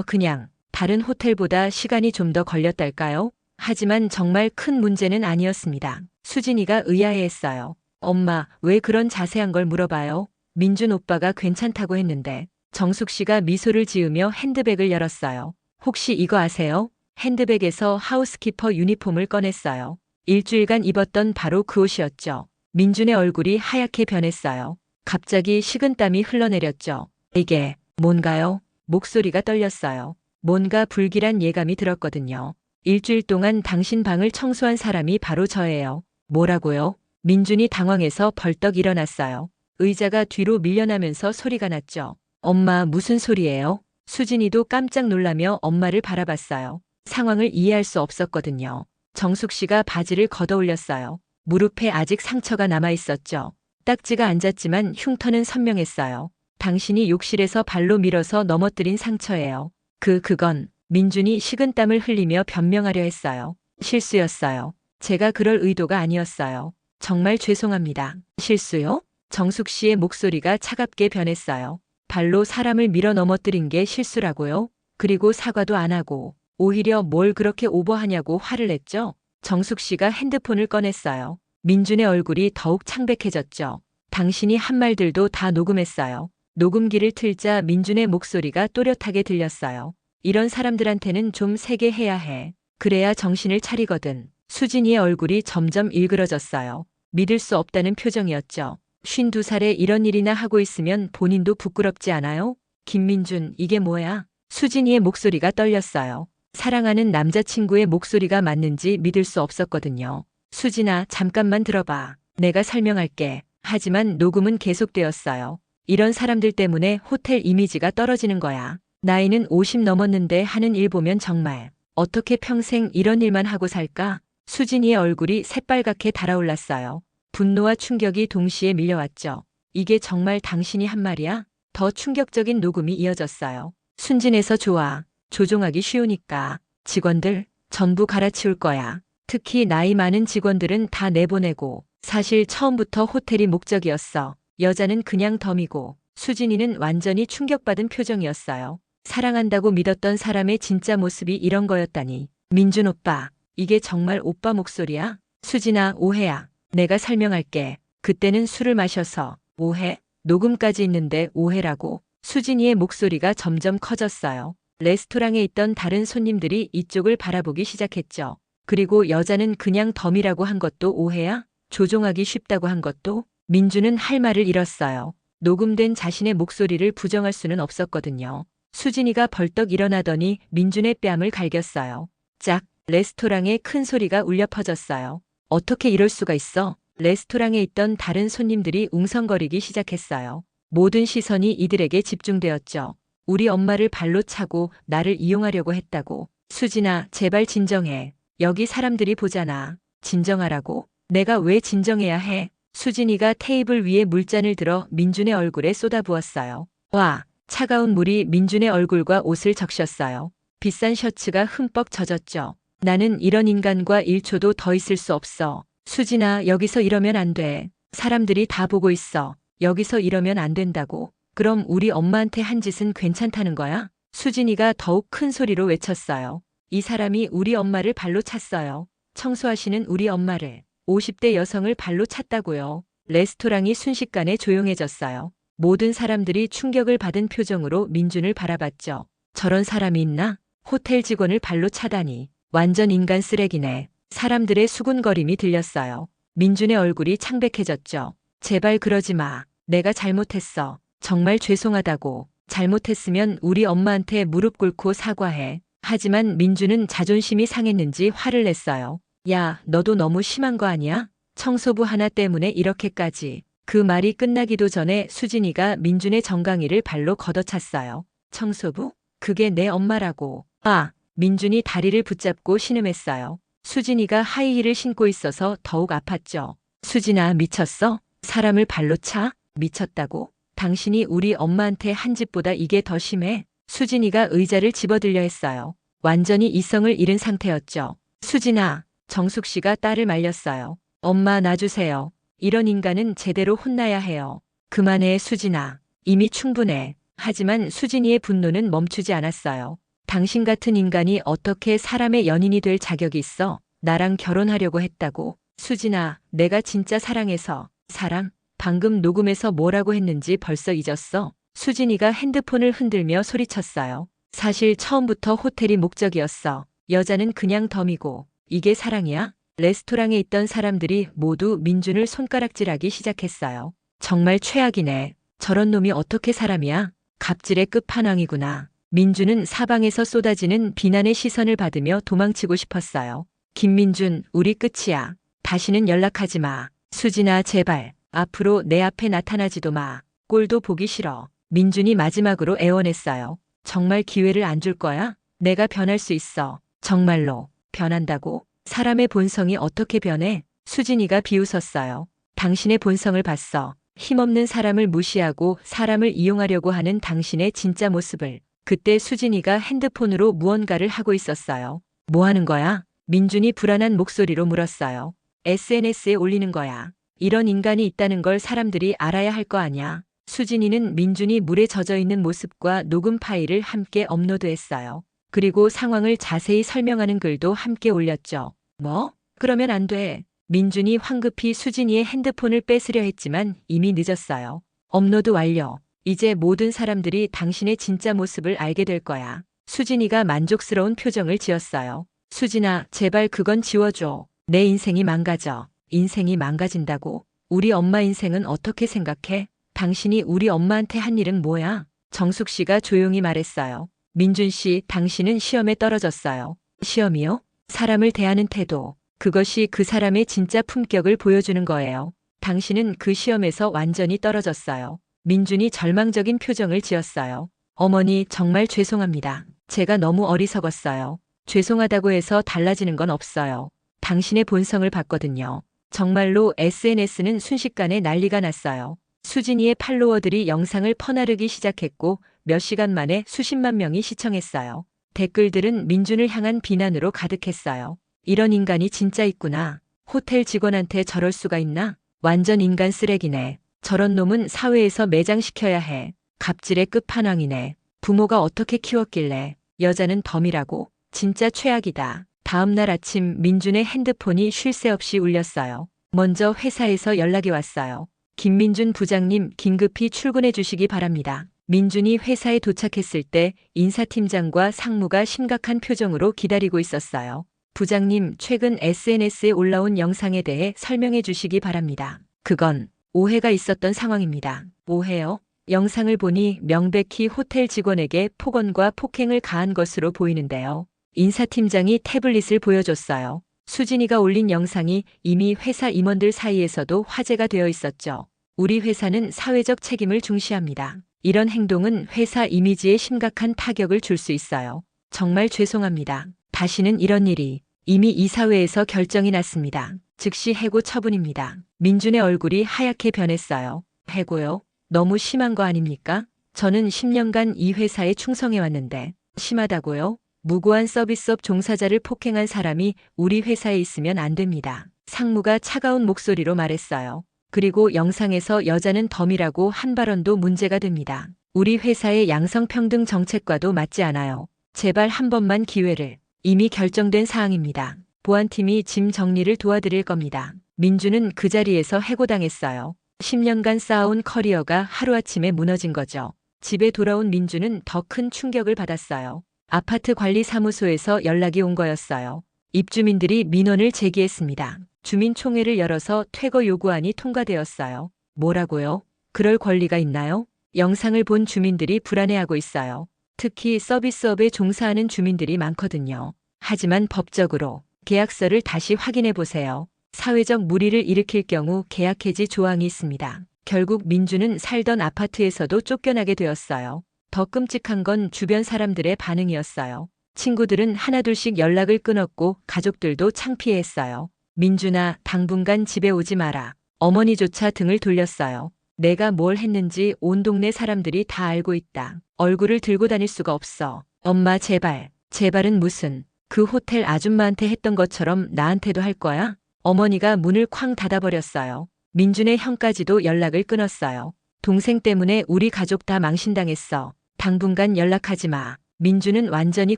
그냥 다른 호텔보다 시간이 좀 더 걸렸달까요? 하지만 정말 큰 문제는 아니었습니다. 수진이가 의아해했어요. 엄마, 왜 그런 자세한 걸 물어봐요? 민준 오빠가 괜찮다고 했는데. 정숙 씨가 미소를 지으며 핸드백을 열었어요. 혹시 이거 아세요? 핸드백에서 하우스키퍼 유니폼을 꺼냈어요. 일주일간 입었던 바로 그 옷이었죠. 민준의 얼굴이 하얗게 변했어요. 갑자기 식은땀이 흘러내렸죠. 이게 뭔가요? 목소리가 떨렸어요. 뭔가 불길한 예감이 들었거든요. 일주일 동안 당신 방을 청소한 사람이 바로 저예요. 뭐라고요? 민준이 당황해서 벌떡 일어났어요. 의자가 뒤로 밀려나면서 소리가 났죠. 엄마, 무슨 소리예요? 수진이도 깜짝 놀라며 엄마를 바라봤어요. 상황을 이해할 수 없었거든요. 정숙 씨가 바지를 걷어 올렸어요. 무릎에 아직 상처가 남아 있었죠. 딱지가 앉았지만 흉터는 선명했어요. 당신이 욕실에서 발로 밀어서 넘어뜨린 상처예요. 그건 민준이 식은땀을 흘리며 변명하려 했어요. 실수였어요. 제가 그럴 의도가 아니었어요. 정말 죄송합니다. 실수요? 정숙 씨의 목소리가 차갑게 변했어요. 발로 사람을 밀어 넘어뜨린 게 실수라고요? 그리고 사과도 안 하고 오히려 뭘 그렇게 오버하냐고 화를 냈죠? 정숙 씨가 핸드폰을 꺼냈어요. 민준의 얼굴이 더욱 창백해졌죠. 당신이 한 말들도 다 녹음했어요. 녹음기를 틀자 민준의 목소리가 또렷하게 들렸어요. 이런 사람들한테는 좀 세게 해야 해. 그래야 정신을 차리거든. 수진이의 얼굴이 점점 일그러졌어요. 믿을 수 없다는 표정이었죠. 52살에 이런 일이나 하고 있으면 본인도 부끄럽지 않아요? 김민준, 이게 뭐야? 수진이의 목소리가 떨렸어요. 사랑하는 남자친구의 목소리가 맞는지 믿을 수 없었거든요. 수진아, 잠깐만 들어봐. 내가 설명할게. 하지만 녹음은 계속되었어요. 이런 사람들 때문에 호텔 이미지가 떨어지는 거야. 나이는 50 넘었는데 하는 일 보면 정말 어떻게 평생 이런 일만 하고 살까? 수진이의 얼굴이 새빨갛게 달아올랐어요. 분노와 충격이 동시에 밀려왔죠. 이게 정말 당신이 한 말이야? 더 충격적인 녹음이 이어졌어요. 순진해서 좋아. 조종하기 쉬우니까. 직원들 전부 갈아치울 거야. 특히 나이 많은 직원들은 다 내보내고. 사실 처음부터 호텔이 목적이었어. 여자는 그냥 덤이고. 수진이는 완전히 충격받은 표정이었어요. 사랑한다고 믿었던 사람의 진짜 모습이 이런 거였다니. 민준 오빠, 이게 정말 오빠 목소리야? 수진아, 오해야. 내가 설명할게. 그때는 술을 마셔서. 오해? 녹음까지 있는데 오해라고? 수진이의 목소리가 점점 커졌어요. 레스토랑에 있던 다른 손님들이 이쪽을 바라보기 시작했죠. 그리고 여자는 그냥 덤이라고 한 것도 오해야? 조종하기 쉽다고 한 것도? 민주는 할 말을 잃었어요. 녹음된 자신의 목소리를 부정할 수는 없었거든요. 수진이가 벌떡 일어나더니 민준의 뺨을 갈겼어요. 짝! 레스토랑에 큰 소리가 울려 퍼졌어요. 어떻게 이럴 수가 있어? 레스토랑에 있던 다른 손님들이 웅성거리기 시작했어요. 모든 시선이 이들에게 집중되었죠. 우리 엄마를 발로 차고 나를 이용하려고 했다고. 수진아, 제발 진정해. 여기 사람들이 보잖아. 진정하라고? 내가 왜 진정해야 해? 수진이가 테이블 위에 물잔을 들어 민준의 얼굴에 쏟아부었어요. 와, 차가운 물이 민준의 얼굴과 옷을 적셨어요. 비싼 셔츠가 흠뻑 젖었죠. 나는 이런 인간과 1초도 더 있을 수 없어. 수진아, 여기서 이러면 안 돼. 사람들이 다 보고 있어. 여기서 이러면 안 된다고. 그럼 우리 엄마한테 한 짓은 괜찮다는 거야? 수진이가 더욱 큰 소리로 외쳤어요. 이 사람이 우리 엄마를 발로 찼어요. 청소하시는 우리 엄마를. 50대 여성을 발로 찼다고요. 레스토랑이 순식간에 조용해졌어요. 모든 사람들이 충격을 받은 표정으로 민준을 바라봤죠. 저런 사람이 있나? 호텔 직원을 발로 차다니. 완전 인간 쓰레기네. 사람들의 수군거림이 들렸어요. 민준의 얼굴이 창백해졌죠. 제발 그러지 마. 내가 잘못했어. 정말 죄송하다고. 잘못했으면 우리 엄마한테 무릎 꿇고 사과해. 하지만 민준은 자존심이 상했는지 화를 냈어요. 야, 너도 너무 심한 거 아니야? 청소부 하나 때문에 이렇게까지. 그 말이 끝나기도 전에 수진이가 민준의 정강이를 발로 걷어찼어요. 청소부? 그게 내 엄마라고. 아, 민준이 다리를 붙잡고 신음했어요. 수진이가 하이힐을 신고 있어서 더욱 아팠죠. 수진아, 미쳤어? 사람을 발로 차? 미쳤다고? 당신이 우리 엄마한테 한 짓보다 이게 더 심해. 수진이가 의자를 집어들려 했어요. 완전히 이성을 잃은 상태였죠. 수진아, 정숙 씨가 딸을 말렸어요. 엄마 놔주세요. 이런 인간은 제대로 혼나야 해요. 그만해, 수진아. 이미 충분해. 하지만 수진이의 분노는 멈추지 않았어요. 당신 같은 인간이 어떻게 사람의 연인이 될 자격이 있어? 나랑 결혼하려고 했다고? 수진아, 내가 진짜 사랑해서. 사랑? 방금 녹음해서 뭐라고 했는지 벌써 잊었어? 수진이가 핸드폰을 흔들며 소리쳤어요. 사실 처음부터 호텔이 목적이었어. 여자는 그냥 덤이고. 이게 사랑이야? 레스토랑에 있던 사람들이 모두 민준을 손가락질하기 시작했어요. 정말 최악이네. 저런 놈이 어떻게 사람이야? 갑질의 끝판왕이구나. 민준은 사방에서 쏟아지는 비난의 시선을 받으며 도망치고 싶었어요. 김민준, 우리 끝이야. 다시는 연락하지 마. 수진아, 제발. 앞으로 내 앞에 나타나지도 마. 꼴도 보기 싫어. 민준이 마지막으로 애원했어요. 정말 기회를 안 줄 거야? 내가 변할 수 있어. 정말로. 변한다고? 사람의 본성이 어떻게 변해? 수진이가 비웃었어요. 당신의 본성을 봤어. 힘없는 사람을 무시하고 사람을 이용하려고 하는 당신의 진짜 모습을. 그때 수진이가 핸드폰으로 무언가를 하고 있었어요. 뭐 하는 거야? 민준이 불안한 목소리로 물었어요. SNS에 올리는 거야. 이런 인간이 있다는 걸 사람들이 알아야 할 거 아냐. 수진이는 민준이 물에 젖어 있는 모습과 녹음 파일을 함께 업로드했어요. 그리고 상황을 자세히 설명하는 글도 함께 올렸죠. 뭐? 그러면 안 돼. 민준이 황급히 수진이의 핸드폰을 뺏으려 했지만 이미 늦었어요. 업로드 완료. 이제 모든 사람들이 당신의 진짜 모습을 알게 될 거야. 수진이가 만족스러운 표정을 지었어요. 수진아, 제발 그건 지워줘. 내 인생이 망가져. 인생이 망가진다고? 우리 엄마 인생은 어떻게 생각해? 당신이 우리 엄마한테 한 일은 뭐야? 정숙 씨가 조용히 말했어요. 민준 씨, 당신은 시험에 떨어졌어요. 시험이요? 사람을 대하는 태도. 그것이 그 사람의 진짜 품격을 보여주는 거예요. 당신은 그 시험에서 완전히 떨어졌어요. 민준이 절망적인 표정을 지었어요. 어머니, 정말 죄송합니다. 제가 너무 어리석었어요. 죄송하다고 해서 달라지는 건 없어요. 당신의 본성을 봤거든요. 정말로 SNS는 순식간에 난리가 났어요. 수진이의 팔로워들이 영상을 퍼나르기 시작했고 몇 시간 만에 수십만 명이 시청했어요. 댓글들은 민준을 향한 비난으로 가득했어요. 이런 인간이 진짜 있구나. 호텔 직원한테 저럴 수가 있나? 완전 인간 쓰레기네. 저런 놈은 사회에서 매장시켜야 해. 갑질의 끝판왕이네. 부모가 어떻게 키웠길래. 여자는 덤이라고. 진짜 최악이다. 다음 날 아침 민준의 핸드폰이 쉴 새 없이 울렸어요. 먼저 회사에서 연락이 왔어요. 김민준 부장님, 긴급히 출근해 주시기 바랍니다. 민준이 회사에 도착했을 때 인사팀장과 상무가 심각한 표정으로 기다리고 있었어요. 부장님, 최근 SNS에 올라온 영상에 대해 설명해 주시기 바랍니다. 그건 오해가 있었던 상황입니다. 오해요? 영상을 보니 명백히 호텔 직원에게 폭언과 폭행을 가한 것으로 보이는데요. 인사팀장이 태블릿을 보여줬어요. 수진이가 올린 영상이 이미 회사 임원들 사이에서도 화제가 되어 있었죠. 우리 회사는 사회적 책임을 중시합니다. 이런 행동은 회사 이미지에 심각한 타격을 줄 수 있어요. 정말 죄송합니다. 다시는 이런 일이. 이미 이사회에서 결정이 났습니다. 즉시 해고 처분입니다. 민준의 얼굴이 하얗게 변했어요. 해고요? 너무 심한 거 아닙니까? 저는 10년간 이 회사에 충성해 왔는데 심하다고요? 무고한 서비스업 종사자를 폭행한 사람이 우리 회사에 있으면 안 됩니다. 상무가 차가운 목소리로 말했어요. 그리고 영상에서 여자는 덤이라고 한 발언도 문제가 됩니다. 우리 회사의 양성평등 정책과도 맞지 않아요. 제발 한 번만 기회를. 이미 결정된 사항입니다. 보안팀이 짐 정리를 도와드릴 겁니다. 민준은 그 자리에서 해고당했어요. 10년간 쌓아온 커리어가 하루아침에 무너진 거죠. 집에 돌아온 민준은 더 큰 충격을 받았어요. 아파트 관리사무소에서 연락이 온 거였어요. 입주민들이 민원을 제기했습니다. 주민총회를 열어서 퇴거 요구안이 통과되었어요. 뭐라고요? 그럴 권리가 있나요? 영상을 본 주민들이 불안해하고 있어요. 특히 서비스업에 종사하는 주민들이 많거든요. 하지만 법적으로 계약서를 다시 확인해 보세요. 사회적 물의를 일으킬 경우 계약 해지 조항이 있습니다. 결국 민주는 살던 아파트에서도 쫓겨나게 되었어요. 더 끔찍한 건 주변 사람들의 반응이었어요. 친구들은 하나둘씩 연락을 끊었고 가족들도 창피해했어요. 민준아, 당분간 집에 오지 마라. 어머니조차 등을 돌렸어요. 내가 뭘 했는지 온 동네 사람들이 다 알고 있다. 얼굴을 들고 다닐 수가 없어. 엄마 제발. 제발은 무슨. 그 호텔 아줌마한테 했던 것처럼 나한테도 할 거야? 어머니가 문을 쾅 닫아버렸어요. 민준의 형까지도 연락을 끊었어요. 동생 때문에 우리 가족 다 망신당했어. 당분간 연락하지 마. 민준은 완전히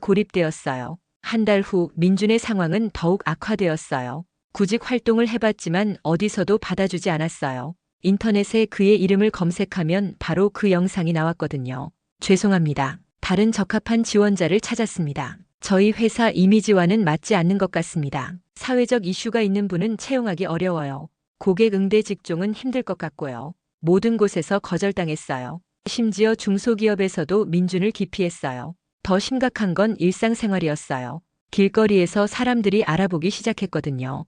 고립되었어요. 한 달 후 민준의 상황은 더욱 악화되었어요. 구직 활동을 해봤지만 어디서도 받아주지 않았어요. 인터넷에 그의 이름을 검색하면 바로 그 영상이 나왔거든요. 죄송합니다. 다른 적합한 지원자를 찾았습니다. 저희 회사 이미지와는 맞지 않는 것 같습니다. 사회적 이슈가 있는 분은 채용하기 어려워요. 고객 응대 직종은 힘들 것 같고요. 모든 곳에서 거절당했어요. 심지어 중소기업에서도 민준을 기피했어요. 더 심각한 건 일상생활이었어요. 길거리에서 사람들이 알아보기 시작했거든요.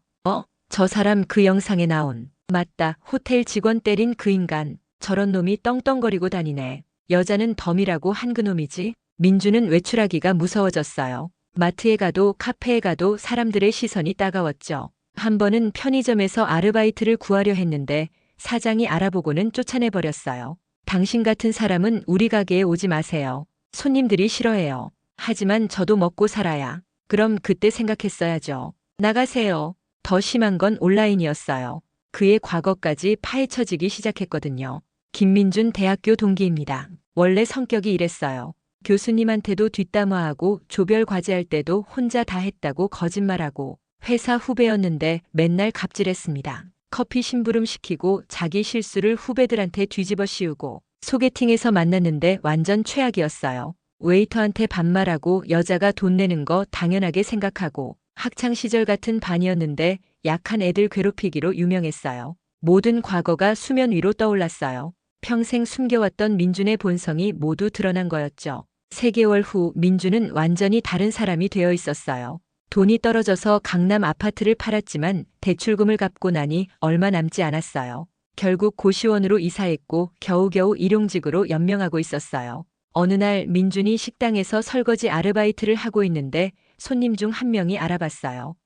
저 사람 그 영상에 나온. 맞다. 호텔 직원 때린 그 인간. 저런 놈이 떵떵거리고 다니네. 여자는 덤이라고 한 그놈이지. 민주는 외출하기가 무서워졌어요. 마트에 가도 카페에 가도 사람들의 시선이 따가웠죠. 한 번은 편의점에서 아르바이트를 구하려 했는데 사장이 알아보고는 쫓아내버렸어요. 당신 같은 사람은 우리 가게에 오지 마세요. 손님들이 싫어해요. 하지만 저도 먹고 살아야. 그럼 그때 생각했어야죠. 나가세요. 더 심한 건 온라인이었어요. 그의 과거까지 파헤쳐지기 시작했거든요. 김민준 대학교 동기입니다. 원래 성격이 이랬어요. 교수님한테도 뒷담화하고 조별 과제할 때도 혼자 다 했다고 거짓말하고 회사 후배였는데 맨날 갑질했습니다. 커피 심부름 시키고 자기 실수를 후배들한테 뒤집어 씌우고 소개팅에서 만났는데 완전 최악이었어요. 웨이터한테 반말하고 여자가 돈 내는 거 당연하게 생각하고 학창시절 같은 반이었는데 약한 애들 괴롭히기로 유명했어요. 모든 과거가 수면 위로 떠올랐어요. 평생 숨겨왔던 민준의 본성이 모두 드러난 거였죠. 3개월 후 민준은 완전히 다른 사람이 되어 있었어요. 돈이 떨어져서 강남 아파트를 팔았지만 대출금을 갚고 나니 얼마 남지 않았어요. 결국 고시원으로 이사했고 겨우겨우 일용직으로 연명하고 있었어요. 어느 날 민준이 식당에서 설거지 아르바이트를 하고 있는데 손님 중 한 명이 알아봤어요.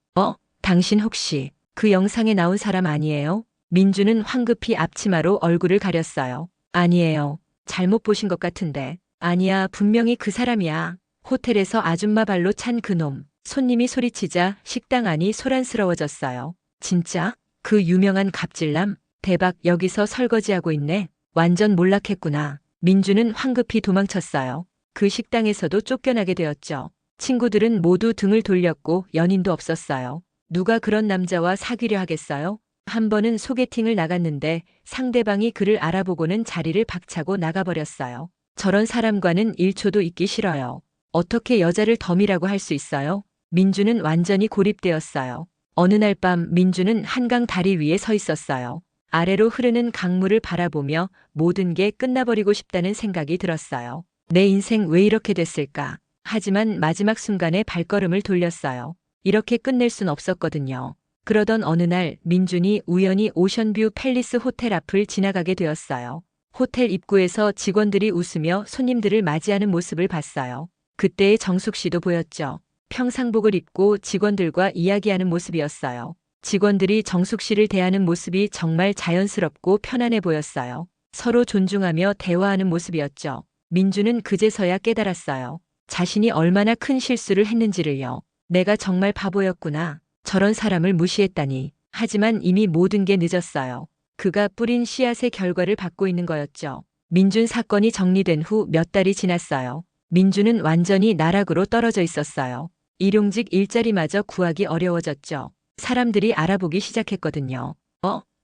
당신 혹시 그 영상에 나온 사람 아니에요? 민준은 황급히 앞치마로 얼굴을 가렸어요. 아니에요. 잘못 보신 것 같은데. 아니야, 분명히 그 사람이야. 호텔에서 아줌마 발로 찬 그놈. 손님이 소리치자 식당 안이 소란스러워졌어요. 진짜? 그 유명한 갑질남? 대박, 여기서 설거지하고 있네. 완전 몰락했구나. 민준은 황급히 도망쳤어요. 그 식당에서도 쫓겨나게 되었죠. 친구들은 모두 등을 돌렸고 연인도 없었어요. 누가 그런 남자와 사귀려 하겠어요? 한 번은 소개팅을 나갔는데 상대방이 그를 알아보고는 자리를 박차고 나가버렸어요. 저런 사람과는 1초도 있기 싫어요. 어떻게 여자를 덤이라고 할 수 있어요? 민주는 완전히 고립되었어요. 어느 날 밤 민주는 한강 다리 위에 서 있었어요. 아래로 흐르는 강물을 바라보며 모든 게 끝나버리고 싶다는 생각이 들었어요. 내 인생 왜 이렇게 됐을까? 하지만 마지막 순간에 발걸음을 돌렸어요. 이렇게 끝낼 순 없었거든요. 그러던 어느 날 민준이 우연히 오션뷰 팰리스 호텔 앞을 지나가게 되었어요. 호텔 입구에서 직원들이 웃으며 손님들을 맞이하는 모습을 봤어요. 그때의 정숙 씨도 보였죠. 평상복을 입고 직원들과 이야기하는 모습이었어요. 직원들이 정숙 씨를 대하는 모습이 정말 자연스럽고 편안해 보였어요. 서로 존중하며 대화하는 모습이었죠. 민주는 그제서야 깨달았어요. 자신이 얼마나 큰 실수를 했는지를요. 내가 정말 바보였구나. 저런 사람을 무시했다니. 하지만 이미 모든 게 늦었어요. 그가 뿌린 씨앗의 결과를 받고 있는 거였죠. 민준 사건이 정리된 후 몇 달이 지났어요. 민준은 완전히 나락으로 떨어져 있었어요. 일용직 일자리마저 구하기 어려워졌죠. 사람들이 알아보기 시작했거든요.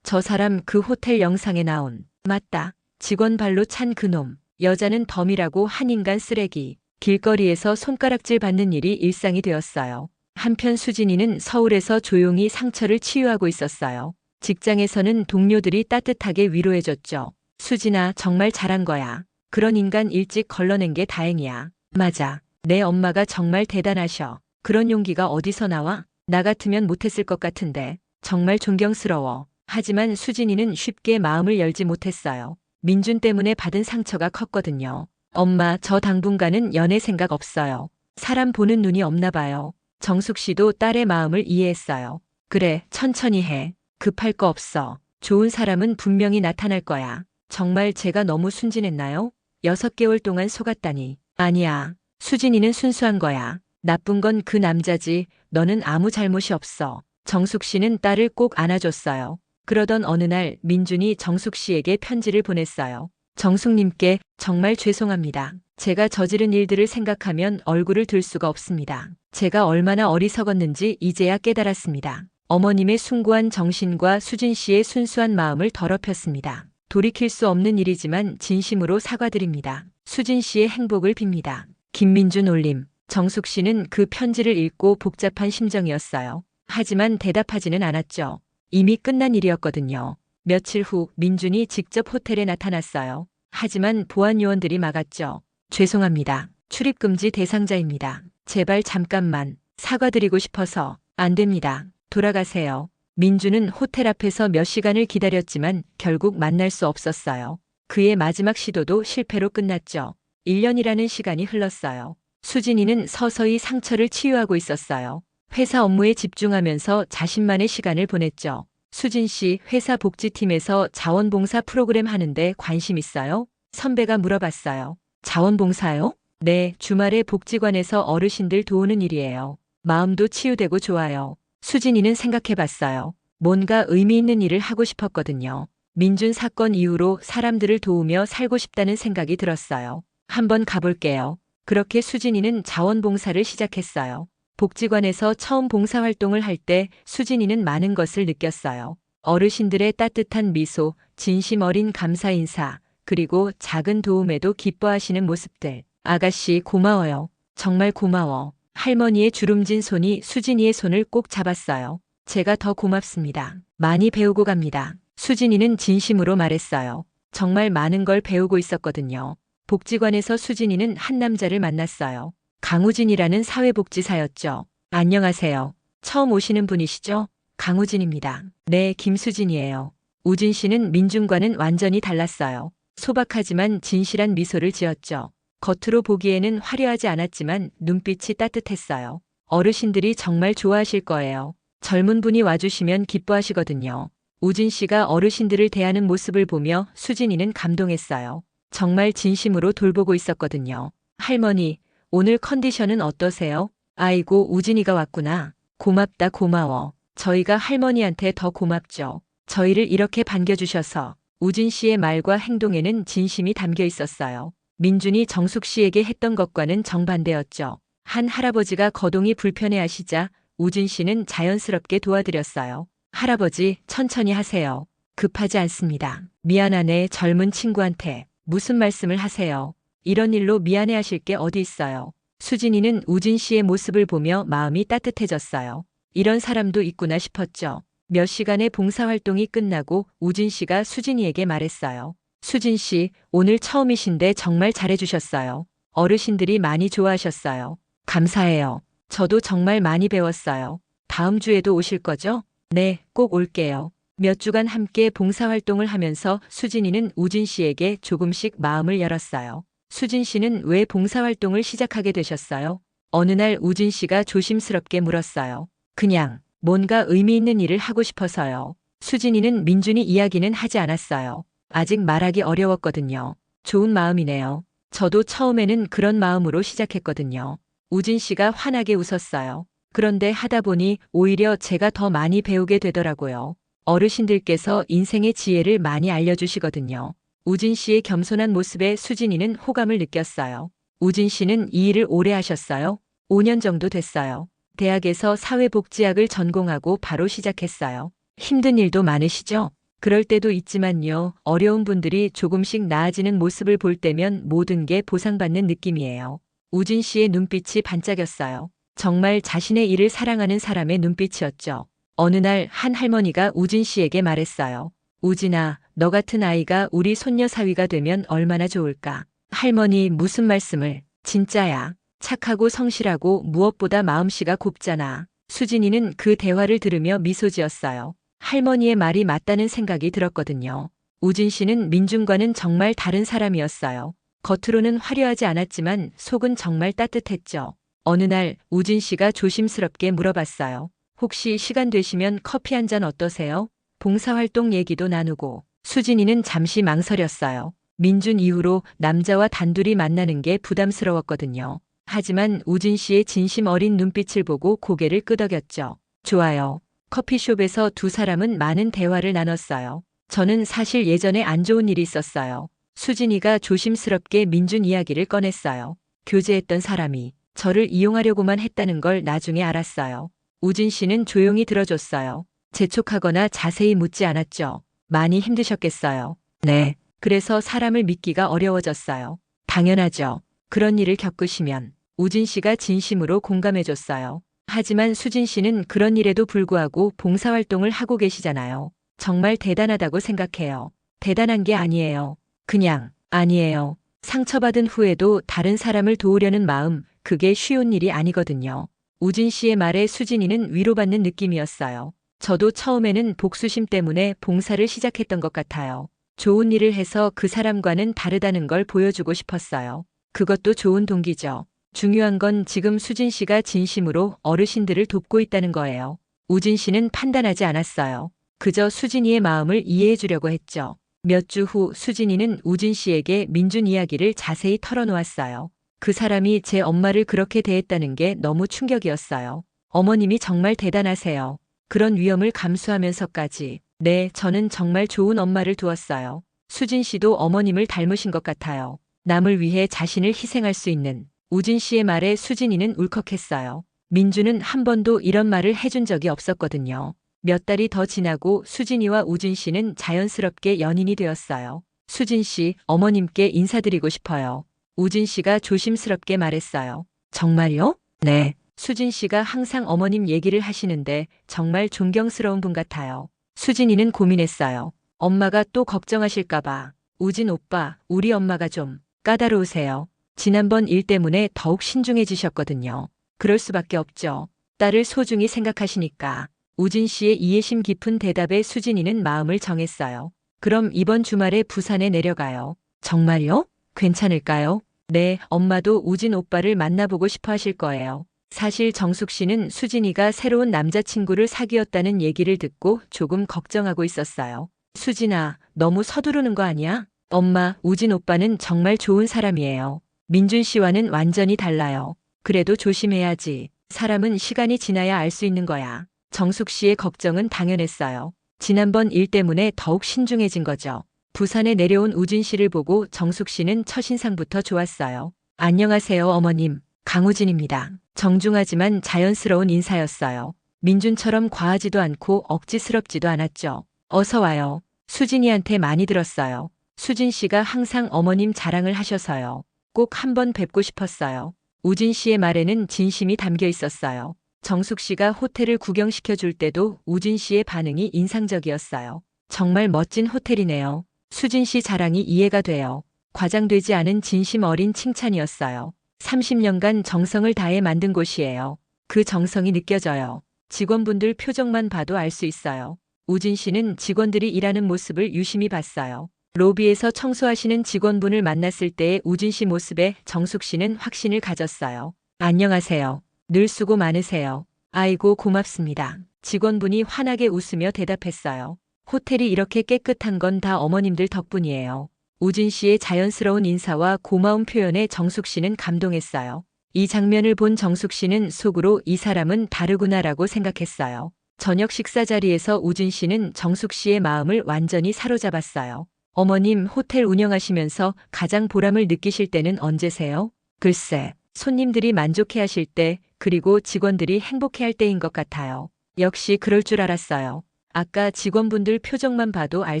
저 사람 그 호텔 영상에 나온. 맞다. 직원 발로 찬 그놈. 여자는 덤이라고 한 인간 쓰레기. 길거리에서 손가락질 받는 일이 일상이 되었어요. 한편 수진이는 서울에서 조용히 상처를 치유하고 있었어요. 직장에서는 동료들이 따뜻하게 위로해줬죠. 수진아, 정말 잘한 거야. 그런 인간 일찍 걸러낸 게 다행이야. 맞아. 내 엄마가 정말 대단하셔. 그런 용기가 어디서 나와? 나 같으면 못했을 것 같은데. 정말 존경스러워. 하지만 수진이는 쉽게 마음을 열지 못했어요. 민준 때문에 받은 상처가 컸거든요. 엄마, 저 당분간은 연애 생각 없어요. 사람 보는 눈이 없나 봐요. 정숙 씨도 딸의 마음을 이해했어요. 그래, 천천히 해. 급할 거 없어. 좋은 사람은 분명히 나타날 거야. 정말 제가 너무 순진했나요? 6개월 동안 속았다니. 아니야. 수진이는 순수한 거야. 나쁜 건 그 남자지. 너는 아무 잘못이 없어. 정숙 씨는 딸을 꼭 안아줬어요. 그러던 어느 날 민준이 정숙 씨에게 편지를 보냈어요. 정숙님께 정말 죄송합니다. 제가 저지른 일들을 생각하면 얼굴을 들 수가 없습니다. 제가 얼마나 어리석었는지 이제야 깨달았습니다. 어머님의 숭고한 정신과 수진 씨의 순수한 마음을 더럽혔습니다. 돌이킬 수 없는 일이지만 진심으로 사과드립니다. 수진 씨의 행복을 빕니다. 김민준 올림. 정숙 씨는 그 편지를 읽고 복잡한 심정이었어요. 하지만 대답하지는 않았죠. 이미 끝난 일이었거든요. 며칠 후 민준이 직접 호텔에 나타났어요. 하지만 보안 요원들이 막았죠. 죄송합니다. 출입금지 대상자입니다. 제발 잠깐만. 사과드리고 싶어서. 안 됩니다. 돌아가세요. 민준은 호텔 앞에서 몇 시간을 기다렸지만 결국 만날 수 없었어요. 그의 마지막 시도도 실패로 끝났죠. 1년이라는 시간이 흘렀어요. 수진이는 서서히 상처를 치유하고 있었어요. 회사 업무에 집중하면서 자신만의 시간을 보냈죠. 수진 씨, 회사 복지팀에서 자원봉사 프로그램 하는데 관심 있어요? 선배가 물어봤어요. 자원봉사요? 네, 주말에 복지관에서 어르신들 도우는 일이에요. 마음도 치유되고 좋아요. 수진이는 생각해봤어요. 뭔가 의미 있는 일을 하고 싶었거든요. 민준 사건 이후로 사람들을 도우며 살고 싶다는 생각이 들었어요. 한번 가볼게요. 그렇게 수진이는 자원봉사를 시작했어요. 복지관에서 처음 봉사활동을 할 때 수진이는 많은 것을 느꼈어요. 어르신들의 따뜻한 미소, 진심 어린 감사 인사, 그리고 작은 도움에도 기뻐하시는 모습들. 아가씨 고마워요. 정말 고마워. 할머니의 주름진 손이 수진이의 손을 꼭 잡았어요. 제가 더 고맙습니다. 많이 배우고 갑니다. 수진이는 진심으로 말했어요. 정말 많은 걸 배우고 있었거든요. 복지관에서 수진이는 한 남자를 만났어요. 강우진이라는 사회복지사였죠. 안녕하세요. 처음 오시는 분이시죠? 강우진입니다. 네, 김수진이에요. 우진 씨는 민준과는 완전히 달랐어요. 소박하지만 진실한 미소를 지었죠. 겉으로 보기에는 화려하지 않았지만 눈빛이 따뜻했어요. 어르신들이 정말 좋아하실 거예요. 젊은 분이 와주시면 기뻐하시거든요. 우진 씨가 어르신들을 대하는 모습을 보며 수진이는 감동했어요. 정말 진심으로 돌보고 있었거든요. 할머니, 오늘 컨디션은 어떠세요? 아이고, 우진이가 왔구나. 고맙다, 고마워. 저희가 할머니한테 더 고맙죠. 저희를 이렇게 반겨주셔서. 우진 씨의 말과 행동에는 진심이 담겨 있었어요. 민준이 정숙 씨에게 했던 것과는 정반대였죠. 한 할아버지가 거동이 불편해하시자 우진 씨는 자연스럽게 도와드렸어요. 할아버지, 천천히 하세요. 급하지 않습니다. 미안하네, 젊은 친구한테. 무슨 말씀을 하세요. 이런 일로 미안해하실 게 어디 있어요. 수진이는 우진 씨의 모습을 보며 마음이 따뜻해졌어요. 이런 사람도 있구나 싶었죠. 몇 시간의 봉사활동이 끝나고 우진 씨가 수진이에게 말했어요. 수진 씨, 오늘 처음이신데 정말 잘해주셨어요. 어르신들이 많이 좋아하셨어요. 감사해요. 저도 정말 많이 배웠어요. 다음 주에도 오실 거죠? 네, 꼭 올게요. 몇 주간 함께 봉사활동을 하면서 수진이는 우진 씨에게 조금씩 마음을 열었어요. 수진 씨는 왜 봉사활동을 시작하게 되셨어요? 어느 날 우진 씨가 조심스럽게 물었어요. 그냥 뭔가 의미 있는 일을 하고 싶어서요. 수진이는 민준이 이야기는 하지 않았어요. 아직 말하기 어려웠거든요. 좋은 마음이네요. 저도 처음에는 그런 마음으로 시작했거든요. 우진 씨가 환하게 웃었어요. 그런데 하다 보니 오히려 제가 더 많이 배우게 되더라고요. 어르신들께서 인생의 지혜를 많이 알려주시거든요. 우진 씨의 겸손한 모습에 수진이는 호감을 느꼈어요. 우진 씨는 이 일을 오래 하셨어요? 5년 정도 됐어요. 대학에서 사회복지학을 전공하고 바로 시작했어요. 힘든 일도 많으시죠? 그럴 때도 있지만요. 어려운 분들이 조금씩 나아지는 모습을 볼 때면 모든 게 보상받는 느낌이에요. 우진 씨의 눈빛이 반짝였어요. 정말 자신의 일을 사랑하는 사람의 눈빛이었죠. 어느 날 한 할머니가 우진 씨에게 말했어요. 우진아, 너 같은 아이가 우리 손녀 사위가 되면 얼마나 좋을까. 할머니 무슨 말씀을. 진짜야. 착하고 성실하고 무엇보다 마음씨가 곱잖아. 수진이는 그 대화를 들으며 미소 지었어요. 할머니의 말이 맞다는 생각이 들었거든요. 우진 씨는 민준과는 정말 다른 사람이었어요. 겉으로는 화려하지 않았지만 속은 정말 따뜻했죠. 어느 날 우진 씨가 조심스럽게 물어봤어요. 혹시 시간 되시면 커피 한 잔 어떠세요? 봉사활동 얘기도 나누고. 수진이는 잠시 망설였어요. 민준 이후로 남자와 단둘이 만나는 게 부담스러웠거든요. 하지만 우진 씨의 진심 어린 눈빛을 보고 고개를 끄덕였죠. 좋아요. 커피숍에서 두 사람은 많은 대화를 나눴어요. 저는 사실 예전에 안 좋은 일이 있었어요. 수진이가 조심스럽게 민준 이야기를 꺼냈어요. 교제했던 사람이 저를 이용하려고만 했다는 걸 나중에 알았어요. 우진 씨는 조용히 들어줬어요. 재촉하거나 자세히 묻지 않았죠. 많이 힘드셨겠어요. 네. 그래서 사람을 믿기가 어려워졌어요. 당연하죠. 그런 일을 겪으시면. 우진 씨가 진심으로 공감해줬어요. 하지만 수진 씨는 그런 일에도 불구하고 봉사활동을 하고 계시잖아요. 정말 대단하다고 생각해요. 대단한 게 아니에요. 그냥, 아니에요. 상처받은 후에도 다른 사람을 도우려는 마음, 그게 쉬운 일이 아니거든요. 우진 씨의 말에 수진이는 위로받는 느낌이었어요. 저도 처음에는 복수심 때문에 봉사를 시작했던 것 같아요. 좋은 일을 해서 그 사람과는 다르다는 걸 보여주고 싶었어요. 그것도 좋은 동기죠. 중요한 건 지금 수진 씨가 진심으로 어르신들을 돕고 있다는 거예요. 우진 씨는 판단하지 않았어요. 그저 수진이의 마음을 이해해 주려고 했죠. 몇 주 후 수진이는 우진 씨에게 민준 이야기를 자세히 털어놓았어요. 그 사람이 제 엄마를 그렇게 대했다는 게 너무 충격이었어요. 어머님이 정말 대단하세요. 그런 위험을 감수하면서까지. 네, 저는 정말 좋은 엄마를 두었어요. 수진 씨도 어머님을 닮으신 것 같아요. 남을 위해 자신을 희생할 수 있는. 우진 씨의 말에 수진이는 울컥했어요. 민주는 한 번도 이런 말을 해준 적이 없었거든요. 몇 달이 더 지나고 수진이와 우진 씨는 자연스럽게 연인이 되었어요. 수진 씨, 어머님께 인사드리고 싶어요. 우진 씨가 조심스럽게 말했어요. 정말요? 네. 수진 씨가 항상 어머님 얘기를 하시는데 정말 존경스러운 분 같아요. 수진이는 고민했어요. 엄마가 또 걱정하실까봐. 우진 오빠, 우리 엄마가 좀 까다로우세요. 지난번 일 때문에 더욱 신중해지셨거든요. 그럴 수밖에 없죠. 딸을 소중히 생각하시니까. 우진 씨의 이해심 깊은 대답에 수진이는 마음을 정했어요. 그럼 이번 주말에 부산에 내려가요. 정말요? 괜찮을까요? 네, 엄마도 우진 오빠를 만나보고 싶어 하실 거예요. 사실 정숙 씨는 수진이가 새로운 남자친구를 사귀었다는 얘기를 듣고 조금 걱정하고 있었어요. 수진아, 너무 서두르는 거 아니야? 엄마, 우진 오빠는 정말 좋은 사람이에요. 민준 씨와는 완전히 달라요. 그래도 조심해야지. 사람은 시간이 지나야 알 수 있는 거야. 정숙 씨의 걱정은 당연했어요. 지난번 일 때문에 더욱 신중해진 거죠. 부산에 내려온 우진 씨를 보고 정숙 씨는 첫인상부터 좋았어요. 안녕하세요, 어머님. 강우진입니다. 정중하지만 자연스러운 인사였어요. 민준처럼 과하지도 않고 억지스럽지도 않았죠. 어서 와요. 수진이한테 많이 들었어요. 수진 씨가 항상 어머님 자랑을 하셔서요. 꼭 한번 뵙고 싶었어요. 우진 씨의 말에는 진심이 담겨 있었어요. 정숙 씨가 호텔을 구경시켜 줄 때도 우진 씨의 반응이 인상적이었어요. 정말 멋진 호텔이네요. 수진 씨 자랑이 이해가 돼요. 과장되지 않은 진심 어린 칭찬이었어요. 30년간 정성을 다해 만든 곳이에요. 그 정성이 느껴져요. 직원분들 표정만 봐도 알 수 있어요. 우진 씨는 직원들이 일하는 모습을 유심히 봤어요. 로비에서 청소하시는 직원분을 만났을 때의 우진 씨 모습에 정숙 씨는 확신을 가졌어요. 안녕하세요. 늘 수고 많으세요. 아이고 고맙습니다. 직원분이 환하게 웃으며 대답했어요. 호텔이 이렇게 깨끗한 건 다 어머님들 덕분이에요. 우진 씨의 자연스러운 인사와 고마운 표현에 정숙 씨는 감동했어요. 이 장면을 본 정숙 씨는 속으로 이 사람은 다르구나라고 생각했어요. 저녁 식사 자리에서 우진 씨는 정숙 씨의 마음을 완전히 사로잡았어요. 어머님 호텔 운영하시면서 가장 보람을 느끼실 때는 언제세요? 글쎄, 손님들이 만족해 하실 때, 그리고 직원들이 행복해 할 때인 것 같아요. 역시 그럴 줄 알았어요. 아까 직원분들 표정만 봐도 알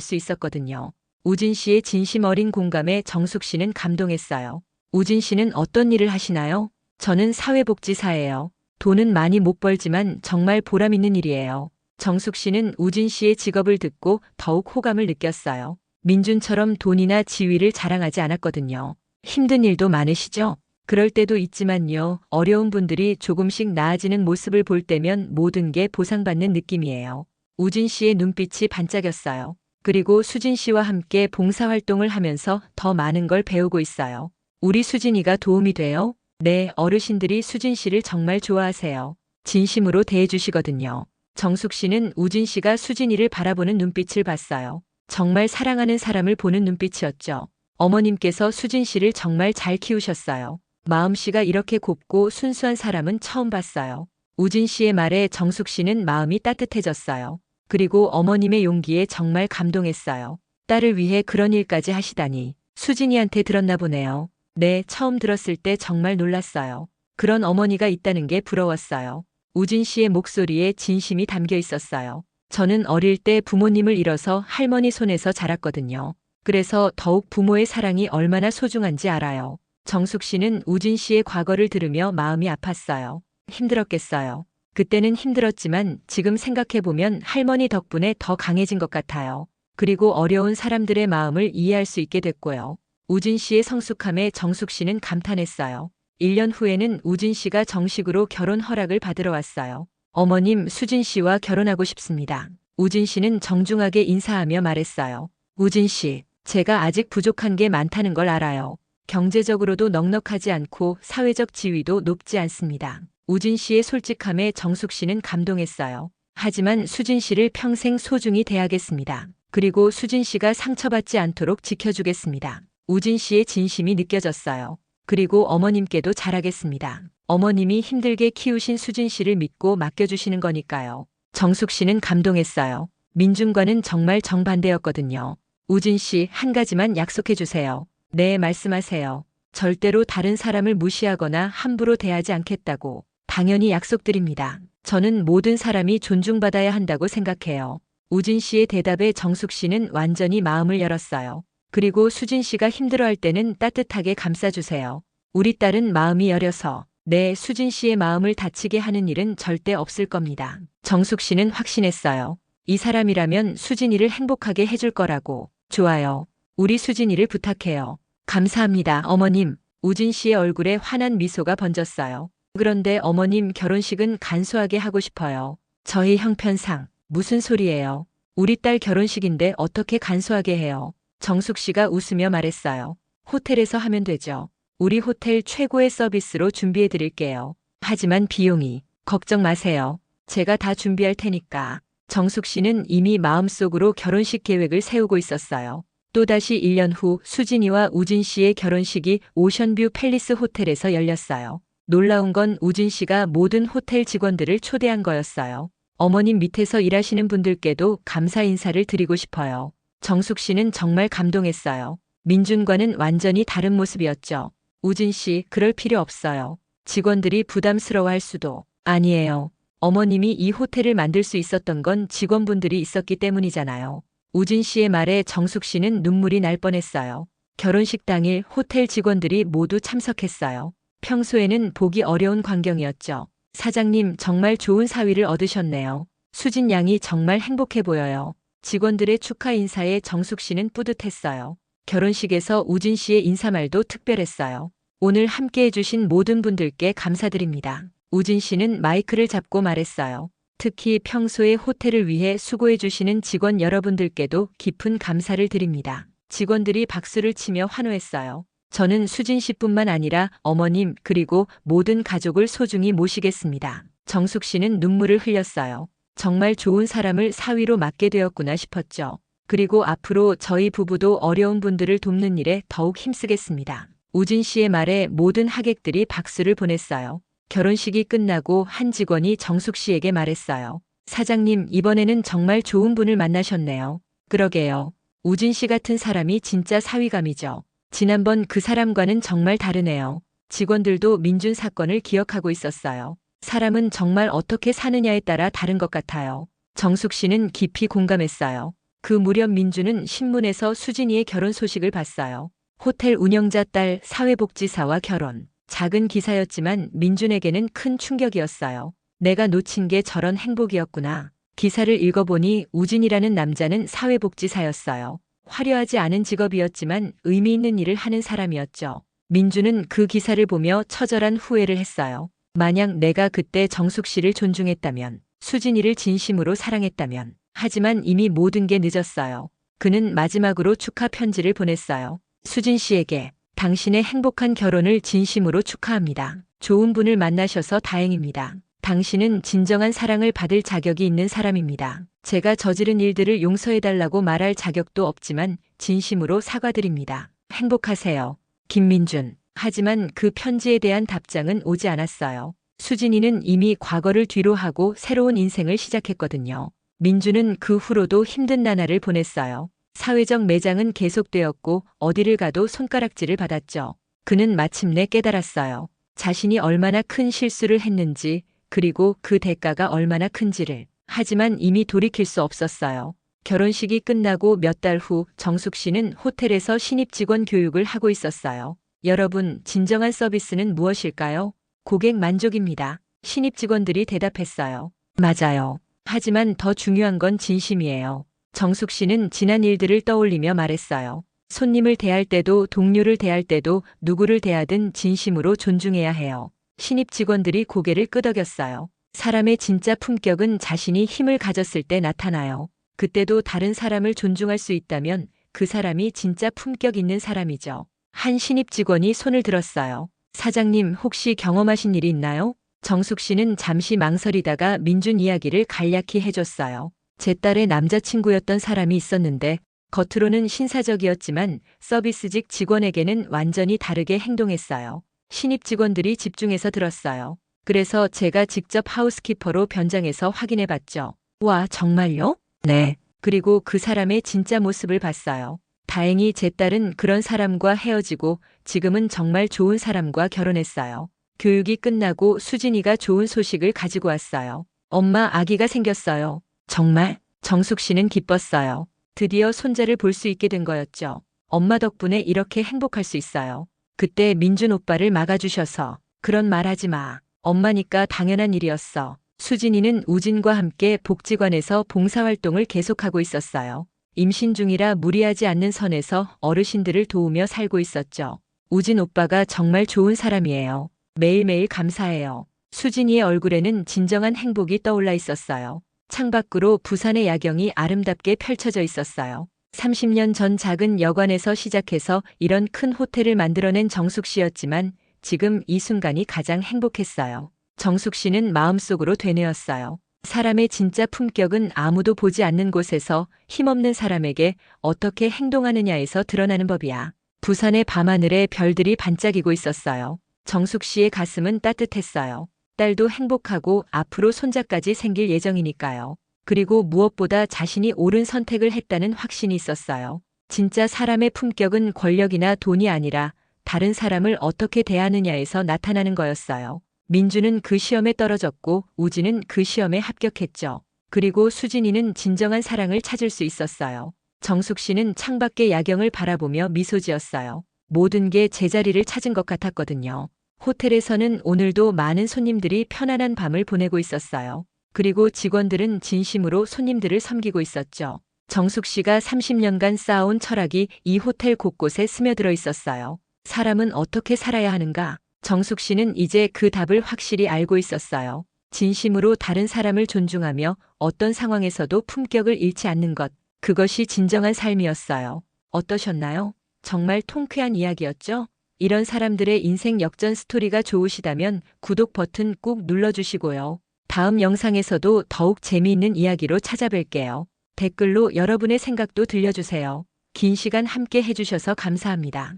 수 있었거든요. 우진 씨의 진심 어린 공감에 정숙 씨는 감동했어요. 우진 씨는 어떤 일을 하시나요? 저는 사회복지사예요. 돈은 많이 못 벌지만 정말 보람 있는 일이에요. 정숙 씨는 우진 씨의 직업을 듣고 더욱 호감을 느꼈어요. 민준처럼 돈이나 지위를 자랑하지 않았거든요. 힘든 일도 많으시죠? 그럴 때도 있지만요. 어려운 분들이 조금씩 나아지는 모습을 볼 때면 모든 게 보상받는 느낌이에요. 우진 씨의 눈빛이 반짝였어요. 그리고 수진 씨와 함께 봉사활동을 하면서 더 많은 걸 배우고 있어요. 우리 수진이가 도움이 돼요? 네, 어르신들이 수진 씨를 정말 좋아하세요. 진심으로 대해주시거든요. 정숙 씨는 우진 씨가 수진이를 바라보는 눈빛을 봤어요. 정말 사랑하는 사람을 보는 눈빛이었죠. 어머님께서 수진 씨를 정말 잘 키우셨어요. 마음씨가 이렇게 곱고 순수한 사람은 처음 봤어요. 우진 씨의 말에 정숙 씨는 마음이 따뜻해졌어요. 그리고 어머님의 용기에 정말 감동했어요. 딸을 위해 그런 일까지 하시다니. 수진이한테 들었나 보네요. 네, 처음 들었을 때 정말 놀랐어요. 그런 어머니가 있다는 게 부러웠어요. 우진 씨의 목소리에 진심이 담겨 있었어요. 저는 어릴 때 부모님을 잃어서 할머니 손에서 자랐거든요. 그래서 더욱 부모의 사랑이 얼마나 소중한지 알아요. 정숙 씨는 우진 씨의 과거를 들으며 마음이 아팠어요. 힘들었겠어요. 그때는 힘들었지만 지금 생각해보면 할머니 덕분에 더 강해진 것 같아요. 그리고 어려운 사람들의 마음을 이해할 수 있게 됐고요. 우진 씨의 성숙함에 정숙 씨는 감탄했어요. 1년 후에는 우진 씨가 정식으로 결혼 허락을 받으러 왔어요. 어머님, 수진 씨와 결혼하고 싶습니다. 우진 씨는 정중하게 인사하며 말했어요. 우진 씨, 제가 아직 부족한 게 많다는 걸 알아요. 경제적으로도 넉넉하지 않고 사회적 지위도 높지 않습니다. 우진 씨의 솔직함에 정숙 씨는 감동했어요. 하지만 수진 씨를 평생 소중히 대하겠습니다. 그리고 수진 씨가 상처받지 않도록 지켜주겠습니다. 우진 씨의 진심이 느껴졌어요. 그리고 어머님께도 잘하겠습니다. 어머님이 힘들게 키우신 수진 씨를 믿고 맡겨주시는 거니까요. 정숙 씨는 감동했어요. 민준과는 정말 정반대였거든요. 우진 씨, 한 가지만 약속해 주세요. 네, 말씀하세요. 절대로 다른 사람을 무시하거나 함부로 대하지 않겠다고. 당연히 약속드립니다. 저는 모든 사람이 존중받아야 한다고 생각해요. 우진 씨의 대답에 정숙 씨는 완전히 마음을 열었어요. 그리고 수진 씨가 힘들어할 때는 따뜻하게 감싸주세요. 우리 딸은 마음이 여려서 네, 수진 씨의 마음을 다치게 하는 일은 절대 없을 겁니다. 정숙 씨는 확신했어요. 이 사람이라면 수진이를 행복하게 해줄 거라고. 좋아요. 우리 수진이를 부탁해요. 감사합니다, 어머님. 우진 씨의 얼굴에 환한 미소가 번졌어요. 그런데 어머님, 결혼식은 간소하게 하고 싶어요. 저희 형편상. 무슨 소리예요? 우리 딸 결혼식인데 어떻게 간소하게 해요? 정숙 씨가 웃으며 말했어요. 호텔에서 하면 되죠. 우리 호텔 최고의 서비스로 준비해 드릴게요. 하지만 비용이. 걱정 마세요. 제가 다 준비할 테니까. 정숙 씨는 이미 마음속으로 결혼식 계획을 세우고 있었어요. 또다시 1년 후 수진이와 우진 씨의 결혼식이 오션뷰 팰리스 호텔에서 열렸어요. 놀라운 건 우진 씨가 모든 호텔 직원들을 초대한 거였어요. 어머님 밑에서 일하시는 분들께도 감사 인사를 드리고 싶어요. 정숙 씨는 정말 감동했어요. 민준과는 완전히 다른 모습이었죠. 우진 씨, 그럴 필요 없어요. 직원들이 부담스러워할 수도. 아니에요. 어머님이 이 호텔을 만들 수 있었던 건 직원분들이 있었기 때문이잖아요. 우진 씨의 말에 정숙 씨는 눈물이 날 뻔했어요. 결혼식 당일 호텔 직원들이 모두 참석했어요. 평소에는 보기 어려운 광경이었죠. 사장님, 정말 좋은 사위를 얻으셨네요. 수진 양이 정말 행복해 보여요. 직원들의 축하 인사에 정숙 씨는 뿌듯했어요. 결혼식에서 우진 씨의 인사말도 특별했어요. 오늘 함께 해주신 모든 분들께 감사드립니다. 우진 씨는 마이크를 잡고 말했어요. 특히 평소에 호텔을 위해 수고해 주시는 직원 여러분들께도 깊은 감사를 드립니다. 직원들이 박수를 치며 환호했어요. 저는 수진 씨뿐만 아니라 어머님 그리고 모든 가족을 소중히 모시겠습니다. 정숙 씨는 눈물을 흘렸어요. 정말 좋은 사람을 사위로 맡게 되었구나 싶었죠. 그리고 앞으로 저희 부부도 어려운 분들을 돕는 일에 더욱 힘쓰겠습니다. 우진 씨의 말에 모든 하객들이 박수를 보냈어요. 결혼식이 끝나고 한 직원이 정숙 씨에게 말했어요. 사장님, 이번에는 정말 좋은 분을 만나셨네요. 그러게요. 우진 씨 같은 사람이 진짜 사위감이죠. 지난번 그 사람과는 정말 다르네요. 직원들도 민준 사건을 기억하고 있었어요. 사람은 정말 어떻게 사느냐에 따라 다른 것 같아요. 정숙 씨는 깊이 공감했어요. 그 무렵 민준은 신문에서 수진이의 결혼 소식을 봤어요. 호텔 운영자 딸 사회복지사와 결혼. 작은 기사였지만 민준에게는 큰 충격이었어요. 내가 놓친 게 저런 행복이었구나. 기사를 읽어보니 우진이라는 남자는 사회복지사였어요. 화려하지 않은 직업이었지만 의미 있는 일을 하는 사람이었죠. 민준은 그 기사를 보며 처절한 후회를 했어요. 만약 내가 그때 정숙 씨를 존중했다면, 수진이를 진심으로 사랑했다면, 하지만 이미 모든 게 늦었어요. 그는 마지막으로 축하 편지를 보냈어요. 수진 씨에게 당신의 행복한 결혼을 진심으로 축하합니다. 좋은 분을 만나셔서 다행입니다. 당신은 진정한 사랑을 받을 자격이 있는 사람입니다. 제가 저지른 일들을 용서해달라고 말할 자격도 없지만 진심으로 사과드립니다. 행복하세요. 김민준. 하지만 그 편지에 대한 답장은 오지 않았어요. 수진이는 이미 과거를 뒤로 하고 새로운 인생을 시작했거든요. 민준은 그 후로도 힘든 나날을 보냈어요. 사회적 매장은 계속되었고 어디를 가도 손가락질을 받았죠. 그는 마침내 깨달았어요. 자신이 얼마나 큰 실수를 했는지, 그리고 그 대가가 얼마나 큰지를. 하지만 이미 돌이킬 수 없었어요. 결혼식이 끝나고 몇 달 후 정숙 씨는 호텔에서 신입 직원 교육을 하고 있었어요. 여러분, 진정한 서비스는 무엇일까요? 고객 만족입니다. 신입 직원들이 대답했어요. 맞아요. 하지만 더 중요한 건 진심이에요. 정숙 씨는 지난 일들을 떠올리며 말했어요. 손님을 대할 때도 동료를 대할 때도 누구를 대하든 진심으로 존중해야 해요. 신입 직원들이 고개를 끄덕였어요. 사람의 진짜 품격은 자신이 힘을 가졌을 때 나타나요. 그때도 다른 사람을 존중할 수 있다면 그 사람이 진짜 품격 있는 사람이죠. 한 신입 직원이 손을 들었어요. 사장님, 혹시 경험하신 일이 있나요? 정숙 씨는 잠시 망설이다가 민준 이야기를 간략히 해줬어요. 제 딸의 남자친구였던 사람이 있었는데 겉으로는 신사적이었지만 서비스직 직원에게는 완전히 다르게 행동했어요. 신입 직원들이 집중해서 들었어요. 그래서 제가 직접 하우스키퍼로 변장해서 확인해 봤죠. 와, 정말요? 네. 그리고 그 사람의 진짜 모습을 봤어요. 다행히 제 딸은 그런 사람과 헤어지고 지금은 정말 좋은 사람과 결혼했어요. 교육이 끝나고 수진이가 좋은 소식을 가지고 왔어요. 엄마, 아기가 생겼어요. 정말? 정숙 씨는 기뻤어요. 드디어 손자를 볼 수 있게 된 거였죠. 엄마 덕분에 이렇게 행복할 수 있어요. 그때 민준 오빠를 막아주셔서. 그런 말 하지 마. 엄마니까 당연한 일이었어. 수진이는 우진과 함께 복지관에서 봉사활동을 계속하고 있었어요. 임신 중이라 무리하지 않는 선에서 어르신들을 도우며 살고 있었죠. 우진 오빠가 정말 좋은 사람이에요. 매일매일 감사해요. 수진이의 얼굴에는 진정한 행복이 떠올라 있었어요. 창밖으로 부산의 야경이 아름답게 펼쳐져 있었어요. 30년 전 작은 여관에서 시작해서 이런 큰 호텔을 만들어낸 정숙 씨였지만 지금 이 순간이 가장 행복했어요. 정숙 씨는 마음속으로 되뇌었어요. 사람의 진짜 품격은 아무도 보지 않는 곳에서 힘없는 사람에게 어떻게 행동하느냐에서 드러나는 법이야. 부산의 밤하늘에 별들이 반짝이고 있었어요. 정숙 씨의 가슴은 따뜻했어요. 딸도 행복하고 앞으로 손자까지 생길 예정이니까요. 그리고 무엇보다 자신이 옳은 선택을 했다는 확신이 있었어요. 진짜 사람의 품격은 권력이나 돈이 아니라 다른 사람을 어떻게 대하느냐에서 나타나는 거였어요. 민주는 그 시험에 떨어졌고 우진은 그 시험에 합격했죠. 그리고 수진이는 진정한 사랑을 찾을 수 있었어요. 정숙 씨는 창밖의 야경을 바라보며 미소 지었어요. 모든 게 제자리를 찾은 것 같았거든요. 호텔에서는 오늘도 많은 손님들이 편안한 밤을 보내고 있었어요. 그리고 직원들은 진심으로 손님들을 섬기고 있었죠. 정숙 씨가 30년간 쌓아온 철학이 이 호텔 곳곳에 스며들어 있었어요. 사람은 어떻게 살아야 하는가? 정숙 씨는 이제 그 답을 확실히 알고 있었어요. 진심으로 다른 사람을 존중하며 어떤 상황에서도 품격을 잃지 않는 것. 그것이 진정한 삶이었어요. 어떠셨나요? 정말 통쾌한 이야기였죠? 이런 사람들의 인생 역전 스토리가 좋으시다면 구독 버튼 꾹 눌러주시고요. 다음 영상에서도 더욱 재미있는 이야기로 찾아뵐게요. 댓글로 여러분의 생각도 들려주세요. 긴 시간 함께 해주셔서 감사합니다.